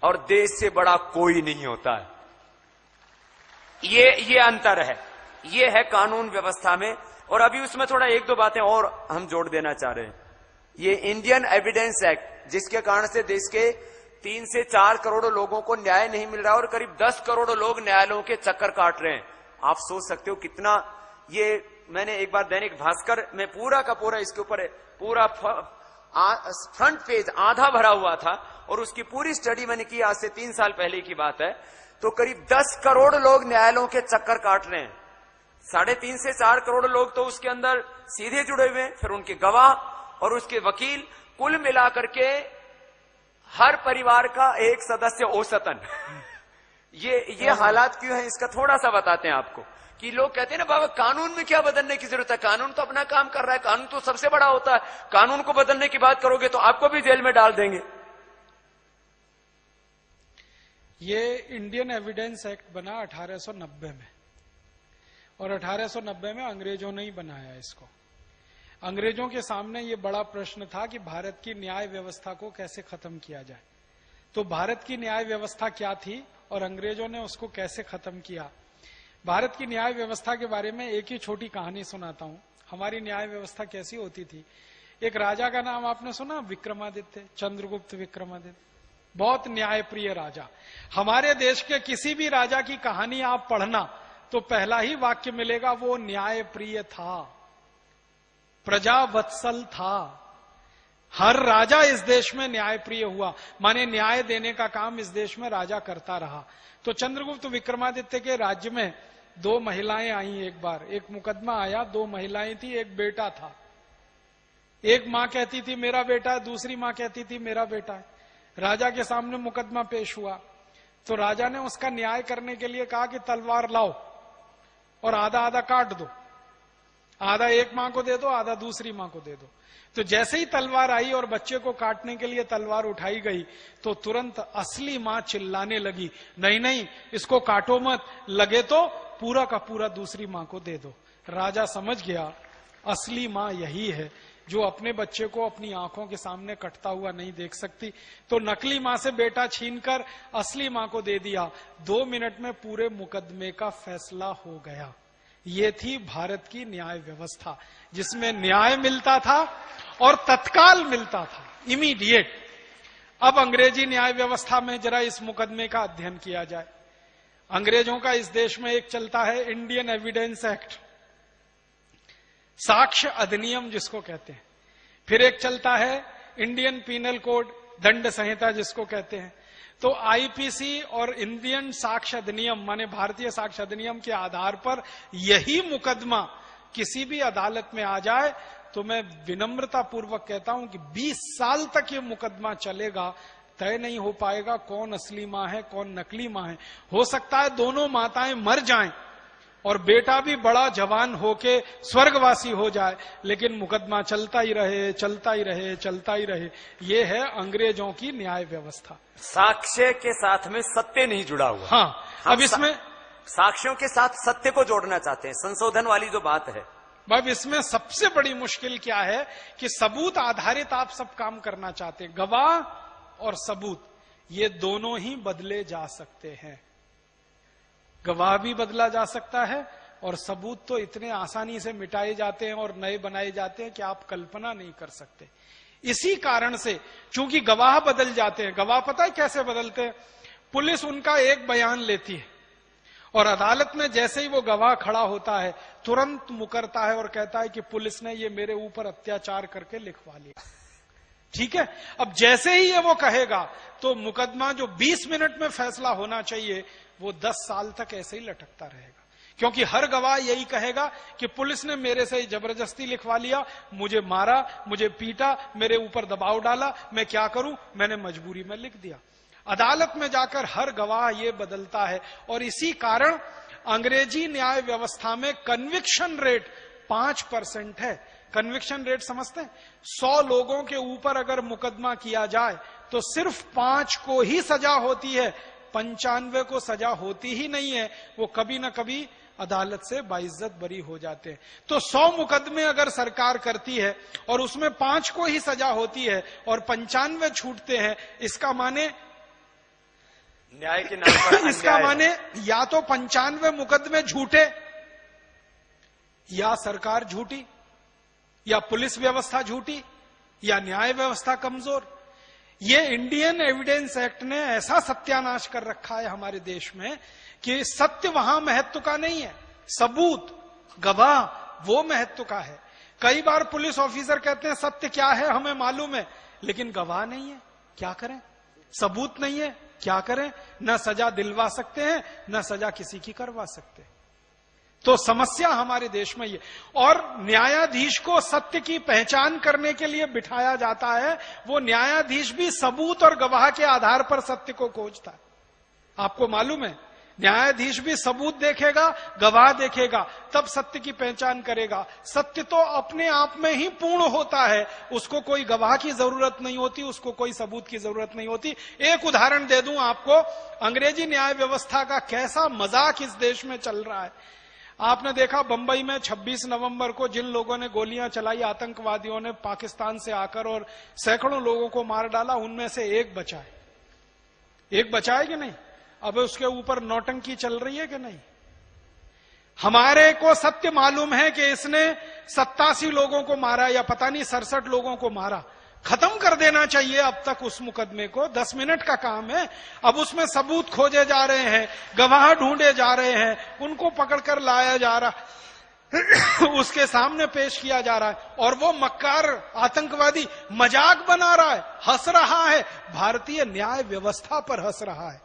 और देश से बड़ा कोई नहीं होता है। ये अंतर है, ये है कानून व्यवस्था में। और अभी उसमें थोड़ा 1-2 बातें और हम जोड़ देना चाह रहे हैं। ये इंडियन एविडेंस एक्ट, जिसके कारण से देश के 3 से 4 करोड़ लोगों को न्याय नहीं मिल रहा और करीब 10 करोड़ लोग न्यायालयों के चक्कर काट रहे हैं। आप सोच सकते हो कितना। ये मैंने एक बार दैनिक भास्कर में पूरा का पूरा इसके ऊपर पूरा फ्रंट पेज आधा भरा हुआ था, और उसकी पूरी स्टडी मैंने की, आज से 3 साल पहले की बात है। तो करीब 10 करोड़ लोग न्यायालयों के चक्कर काट रहे हैं। 3.5 से 4 करोड़ लोग तो उसके अंदर सीधे जुड़े हुए हैं, फिर उनके गवाह और उसके वकील, कुल मिलाकर के हर परिवार का एक सदस्य औसतन। ये हालात क्यों है, इसका थोड़ा सा बताते हैं आपको। कि लोग कहते हैं ना बाबा कानून में क्या बदलने की जरूरत है, कानून तो अपना काम कर रहा है, कानून तो सबसे बड़ा होता है, कानून को बदलने की बात करोगे तो आपको भी जेल में डाल देंगे। ये इंडियन एविडेंस एक्ट बना 1890 में, और 1890 में अंग्रेजों ने ही बनाया इसको। अंग्रेजों के सामने ये बड़ा प्रश्न था कि भारत की न्याय व्यवस्था को कैसे खत्म किया जाए। तो भारत की न्याय व्यवस्था क्या थी और अंग्रेजों ने उसको कैसे खत्म किया। भारत की न्याय व्यवस्था के बारे में एक ही छोटी कहानी सुनाता हूं। हमारी न्याय व्यवस्था कैसी होती थी। एक राजा का नाम आपने सुना, विक्रमादित्य, चंद्रगुप्त विक्रमादित्य, बहुत न्यायप्रिय राजा। हमारे देश के किसी भी राजा की कहानी आप पढ़ना तो पहला ही वाक्य मिलेगा, वो न्यायप्रिय था, प्रजावत्सल था। हर राजा इस देश में न्यायप्रिय हुआ, माने न्याय देने का काम इस देश में राजा करता रहा। तो चंद्रगुप्त विक्रमादित्य के राज्य में 2 महिलाएं आई। एक बार एक मुकदमा आया, 2 महिलाएं थी, एक बेटा था। एक मां कहती थी मेरा बेटा है, दूसरी मां कहती थी मेरा बेटा है। राजा के सामने मुकदमा पेश हुआ तो राजा ने उसका न्याय करने के लिए कहा कि तलवार लाओ और आधा आधा काट दो, आधा एक मां को दे दो, आधा दूसरी मां को दे दो। तो जैसे ही तलवार आई और बच्चे को काटने के लिए तलवार उठाई गई तो तुरंत असली मां चिल्लाने लगी, नहीं नहीं इसको काटो मत, लगे तो पूरा का पूरा दूसरी मां को दे दो। राजा समझ गया असली मां यही है जो अपने बच्चे को अपनी आंखों के सामने कटता हुआ नहीं देख सकती। तो नकली मां से बेटा छीनकर असली मां को दे दिया। 2 मिनट में पूरे मुकदमे का फैसला हो गया। ये थी भारत की न्याय व्यवस्था, जिसमें न्याय मिलता था और तत्काल मिलता था, इमीडिएट। अब अंग्रेजी न्याय व्यवस्था में जरा इस मुकदमे का अध्ययन किया जाए। अंग्रेजों का इस देश में एक चलता है इंडियन एविडेंस एक्ट, साक्ष्य अधिनियम जिसको कहते हैं। फिर एक चलता है इंडियन पीनल कोड, दंड संहिता जिसको कहते हैं। तो आईपीसी और इंडियन साक्ष्य अधिनियम माने भारतीय साक्ष्य अधिनियम के आधार पर यही मुकदमा किसी भी अदालत में आ जाए तो मैं विनम्रता पूर्वक कहता हूं कि 20 साल तक ये मुकदमा चलेगा, तय नहीं हो पाएगा कौन असली मां है कौन नकली मां है। हो सकता है दोनों माताएं मर जाएं और बेटा भी बड़ा जवान होके स्वर्गवासी हो जाए, लेकिन मुकदमा चलता ही रहे चलता ही रहे चलता ही रहे। ये है अंग्रेजों की न्याय व्यवस्था। साक्ष्य के साथ में सत्य नहीं जुड़ा हुआ। हाँ, अब इसमें साक्ष्यों के साथ सत्य को जोड़ना चाहते हैं, संशोधन वाली जो बात है। अब इसमें सबसे बड़ी मुश्किल क्या है कि सबूत आधारित आप सब काम करना चाहते हैं। गवाह और सबूत ये दोनों ही बदले जा सकते हैं। गवाह भी बदला जा सकता है और सबूत तो इतने आसानी से मिटाए जाते हैं और नए बनाए जाते हैं कि आप कल्पना नहीं कर सकते। इसी कारण से चूंकि गवाह बदल जाते हैं, गवाह पता है कैसे बदलते हैं? पुलिस उनका एक बयान लेती है और अदालत में जैसे ही वो गवाह खड़ा होता है तुरंत मुकरता है और कहता है कि पुलिस ने ये मेरे ऊपर अत्याचार करके लिखवा लिया। ठीक है, अब जैसे ही ये वो कहेगा तो मुकदमा जो 20 मिनट में फैसला होना चाहिए वो 10 साल तक ऐसे ही लटकता रहेगा, क्योंकि हर गवाह यही कहेगा कि पुलिस ने मेरे से जबरदस्ती लिखवा लिया, मुझे मारा, मुझे पीटा, मेरे ऊपर दबाव डाला, मैं क्या करूं, मैंने मजबूरी में लिख दिया। अदालत में जाकर हर गवाह ये बदलता है और इसी कारण अंग्रेजी न्याय व्यवस्था में कन्विक्शन रेट 5% है। कन्विक्शन रेट समझते हैं? 100 लोगों के ऊपर अगर मुकदमा किया जाए तो सिर्फ 5 को ही सजा होती है, 95 को सजा होती ही नहीं है। वो कभी ना कभी अदालत से बाइज्जत बरी हो जाते हैं। तो 100 मुकदमे अगर सरकार करती है और उसमें 5 को ही सजा होती है और 95 छूटते हैं, इसका माने न्याय के नाम पर इसका माने या तो 95 मुकदमे झूठे, या सरकार झूठी, या पुलिस व्यवस्था झूठी, या न्याय व्यवस्था कमजोर। ये इंडियन एविडेंस एक्ट ने ऐसा सत्यानाश कर रखा है हमारे देश में कि सत्य वहां महत्व का नहीं है, सबूत गवाह वो महत्व का है। कई बार पुलिस ऑफिसर कहते हैं सत्य क्या है हमें मालूम है, लेकिन गवाह नहीं है, क्या करें? सबूत नहीं है, क्या करें? न सजा दिलवा सकते हैं न सजा किसी की करवा सकते। तो समस्या हमारे देश में ये, और न्यायाधीश को सत्य की पहचान करने के लिए बिठाया जाता है। वो न्यायाधीश भी सबूत और गवाह के आधार पर सत्य को खोजता है। आपको मालूम है, न्यायाधीश भी सबूत देखेगा, गवाह देखेगा, तब सत्य की पहचान करेगा। सत्य तो अपने आप में ही पूर्ण होता है, उसको कोई गवाह की जरूरत नहीं होती, उसको कोई सबूत की जरूरत नहीं होती। एक उदाहरण दे दूं आपको, अंग्रेजी न्याय व्यवस्था का कैसा मजाक इस देश में चल रहा है। आपने देखा बंबई में 26 नवंबर को जिन लोगों ने गोलियां चलाई, आतंकवादियों ने पाकिस्तान से आकर और सैकड़ों लोगों को मार डाला, उनमें से एक बचा है। एक बचा है कि नहीं? अब उसके ऊपर नौटंकी चल रही है कि नहीं? हमारे को सत्य मालूम है कि इसने 87 लोगों को मारा या पता नहीं 67 लोगों को मारा। खत्म कर देना चाहिए अब तक उस मुकदमे को, 10 मिनट का काम है। अब उसमें सबूत खोजे जा रहे हैं, गवाह ढूंढे जा रहे हैं, उनको पकड़कर लाया जा रहा उसके सामने पेश किया जा रहा है, और वो मक्कार आतंकवादी मजाक बना रहा है, हंस रहा है, भारतीय न्याय व्यवस्था पर हंस रहा है।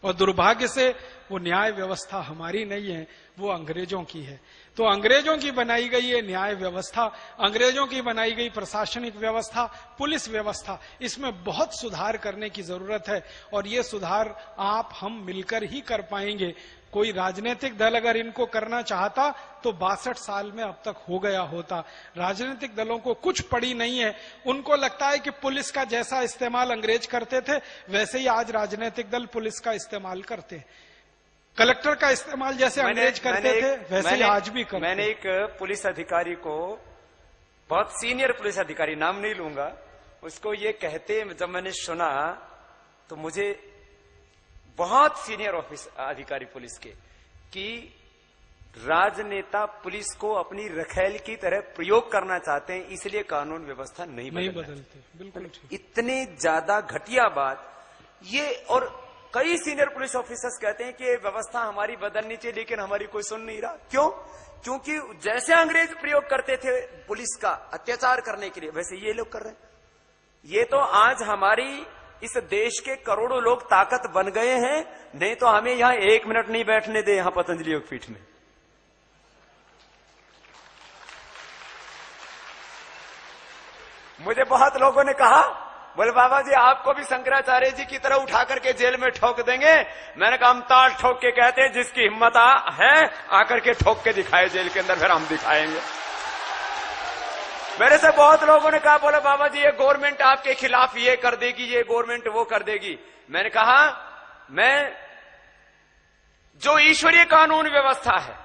और दुर्भाग्य से वो न्याय व्यवस्था हमारी नहीं है, वो अंग्रेजों की है। तो अंग्रेजों की बनाई गई ये न्याय व्यवस्था, अंग्रेजों की बनाई गई प्रशासनिक व्यवस्था, पुलिस व्यवस्था, इसमें बहुत सुधार करने की जरूरत है। और ये सुधार आप हम मिलकर ही कर पाएंगे। कोई राजनीतिक दल अगर इनको करना चाहता तो 62 साल में अब तक हो गया होता। राजनीतिक दलों को कुछ पड़ी नहीं है, उनको लगता है कि पुलिस का जैसा इस्तेमाल अंग्रेज करते थे वैसे ही आज राजनीतिक दल पुलिस का इस्तेमाल करते हैं। कलेक्टर का इस्तेमाल जैसे अंग्रेज करते थे वैसे ही आज भी करते। मैंने एक पुलिस अधिकारी को, बहुत सीनियर पुलिस अधिकारी, नाम नहीं लूंगा, उसको ये कहते जब मैंने सुना तो मुझे, बहुत सीनियर अधिकारी पुलिस के, कि राजनेता पुलिस को अपनी रखैल की तरह प्रयोग करना चाहते हैं, इसलिए कानून व्यवस्था नहीं बदलते। बिल्कुल इतने ज्यादा घटिया बात ये। और कई सीनियर पुलिस ऑफिसर्स कहते हैं कि ये व्यवस्था हमारी बदलनी चाहिए, लेकिन हमारी कोई सुन नहीं रहा। क्यों? क्योंकि जैसे अंग्रेज प्रयोग करते थे पुलिस का अत्याचार करने के लिए, वैसे ये लोग कर रहे हैं। ये तो आज हमारी इस देश के करोड़ों लोग ताकत बन गए हैं, नहीं तो हमें यहां 1 मिनट नहीं बैठने दे, यहां पतंजलि योगपीठ में। मुझे बहुत लोगों ने कहा, बोले बाबा जी आपको भी शंकराचार्य जी की तरह उठा करके जेल में ठोक देंगे। मैंने कहा हम ताल ठोक के कहते हैं, जिसकी हिम्मत है आकर के ठोक के दिखाए जेल के अंदर, फिर हम दिखाएंगे। मेरे से बहुत लोगों ने कहा, बोले बाबा जी ये गवर्नमेंट आपके खिलाफ ये कर देगी, ये गवर्नमेंट वो कर देगी। मैंने कहा मैं जो ईश्वरीय कानून व्यवस्था है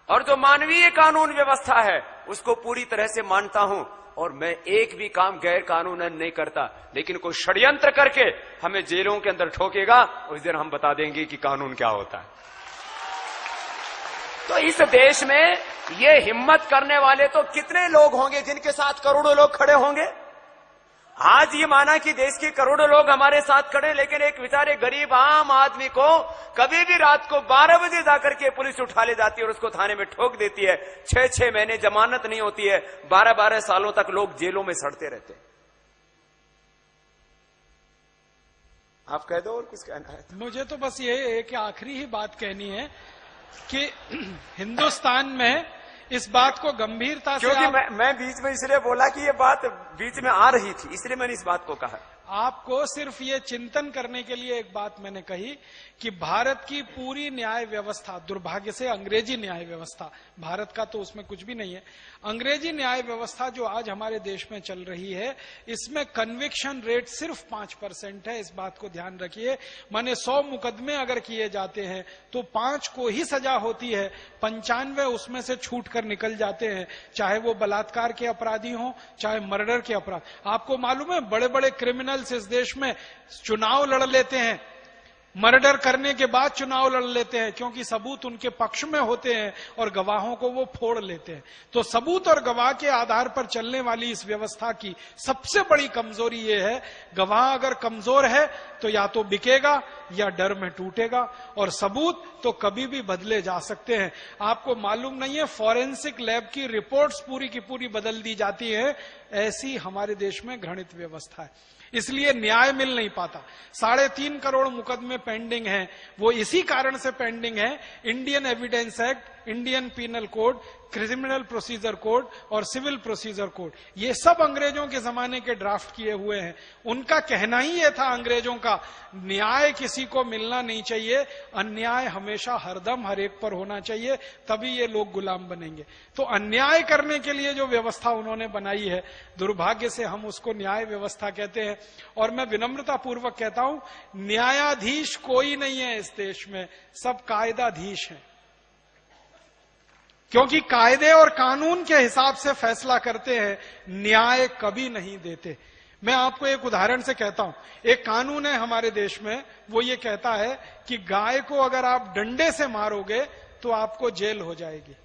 और जो मानवीय कानून व्यवस्था है उसको पूरी तरह से मानता हूं, और मैं एक भी काम गैर कानूनन नहीं करता। लेकिन कोई षड्यंत्र करके हमें जेलों के अंदर ठोकेगा, उस दिन हम बता देंगे कि कानून क्या होता है। तो इस देश में ये हिम्मत करने वाले तो कितने लोग होंगे जिनके साथ करोड़ों लोग खड़े होंगे। आज ये माना कि देश के करोड़ों लोग हमारे साथ खड़े, लेकिन एक बेचारे गरीब आम आदमी को कभी भी रात को 12 बजे जाकर के पुलिस उठा ले जाती है और उसको थाने में ठोक देती है। 6-6 महीने जमानत नहीं होती है, 12-12 सालों तक लोग जेलों में सड़ते रहते हैं। आप कह दो और कुछ कहना है? मुझे तो बस ये एक आखिरी ही बात कहनी है कि हिंदुस्तान में इस बात को गंभीरता से, क्योंकि मैं बीच में इसलिए बोला कि ये बात बीच में आ रही थी, इसलिए मैंने इस बात को कहा। आपको सिर्फ ये चिंतन करने के लिए एक बात मैंने कही कि भारत की पूरी न्याय व्यवस्था, दुर्भाग्य से अंग्रेजी न्याय व्यवस्था, भारत का तो उसमें कुछ भी नहीं है, अंग्रेजी न्याय व्यवस्था जो आज हमारे देश में चल रही है, इसमें कन्विक्शन रेट सिर्फ 5% है। इस बात को ध्यान रखिए। माने 100 मुकदमे अगर किए जाते हैं तो 5 को ही सजा होती है, 95 उसमें से छूट कर निकल जाते हैं, चाहे वो बलात्कार के अपराधी हों, चाहे मर्डर के अपराध। आपको मालूम है बड़े बड़े क्रिमिनल्स इस देश में चुनाव लड़ लेते हैं, मर्डर करने के बाद चुनाव लड़ लेते हैं, क्योंकि सबूत उनके पक्ष में होते हैं और गवाहों को वो फोड़ लेते हैं। तो सबूत और गवाह के आधार पर चलने वाली इस व्यवस्था की सबसे बड़ी कमजोरी ये है, गवाह अगर कमजोर है तो या तो बिकेगा या डर में टूटेगा, और सबूत तो कभी भी बदले जा सकते हैं। आपको मालूम नहीं है, फॉरेंसिक लैब की रिपोर्ट्स पूरी की पूरी बदल दी जाती है। ऐसी हमारे देश में घृणित व्यवस्था है, इसलिए न्याय मिल नहीं पाता। 3.5 करोड़ मुकदमे पेंडिंग हैं, वो इसी कारण से पेंडिंग है। Indian evidence act, Indian penal code, criminal procedure code और सिविल प्रोसीजर कोड, ये सब अंग्रेजों के जमाने के ड्राफ्ट किए हुए हैं। उनका कहना ही ये था अंग्रेजों का, न्याय किसी को मिलना नहीं चाहिए, अन्याय हमेशा हरदम हर एक पर होना चाहिए, तभी ये लोग गुलाम बनेंगे। तो अन्याय करने के लिए जो व्यवस्था उन्होंने बनाई है, दुर्भाग्य से हम उसको न्याय व्यवस्था कहते हैं। और मैं विनम्रता पूर्वक कहता हूं, न्यायाधीश कोई नहीं है इस देश में, सब कायदाधीश हैं, क्योंकि कायदे और कानून के हिसाब से फैसला करते हैं, न्याय कभी नहीं देते। मैं आपको एक उदाहरण से कहता हूं, एक कानून है हमारे देश में, वो ये कहता है कि गाय को अगर आप डंडे से मारोगे तो आपको जेल हो जाएगी,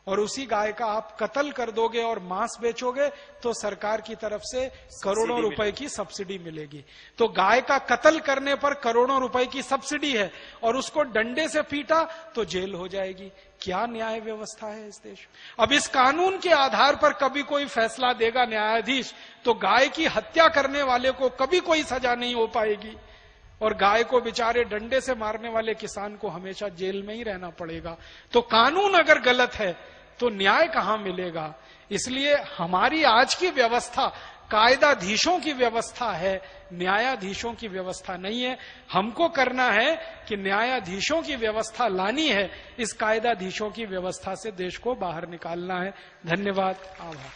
और उसी गाय का आप कत्ल कर दोगे और मांस बेचोगे तो सरकार की तरफ से करोड़ों रुपए की सब्सिडी मिलेगी। तो गाय का कत्ल करने पर करोड़ों रुपए की सब्सिडी है, और उसको डंडे से पीटा तो जेल हो जाएगी। क्या न्याय व्यवस्था है इस देश? अब इस कानून के आधार पर कभी कोई फैसला देगा न्यायाधीश, तो गाय की हत्या करने वाले को कभी कोई सजा नहीं हो पाएगी, और गाय को बेचारे डंडे से मारने वाले किसान को हमेशा जेल में ही रहना पड़ेगा। तो कानून अगर गलत है तो न्याय कहां मिलेगा? इसलिए हमारी आज की व्यवस्था कायदाधीशों की व्यवस्था है, न्यायाधीशों की व्यवस्था नहीं है। हमको करना है कि न्यायाधीशों की व्यवस्था लानी है, इस कायदाधीशों की व्यवस्था से देश को बाहर निकालना है। धन्यवाद, आभार।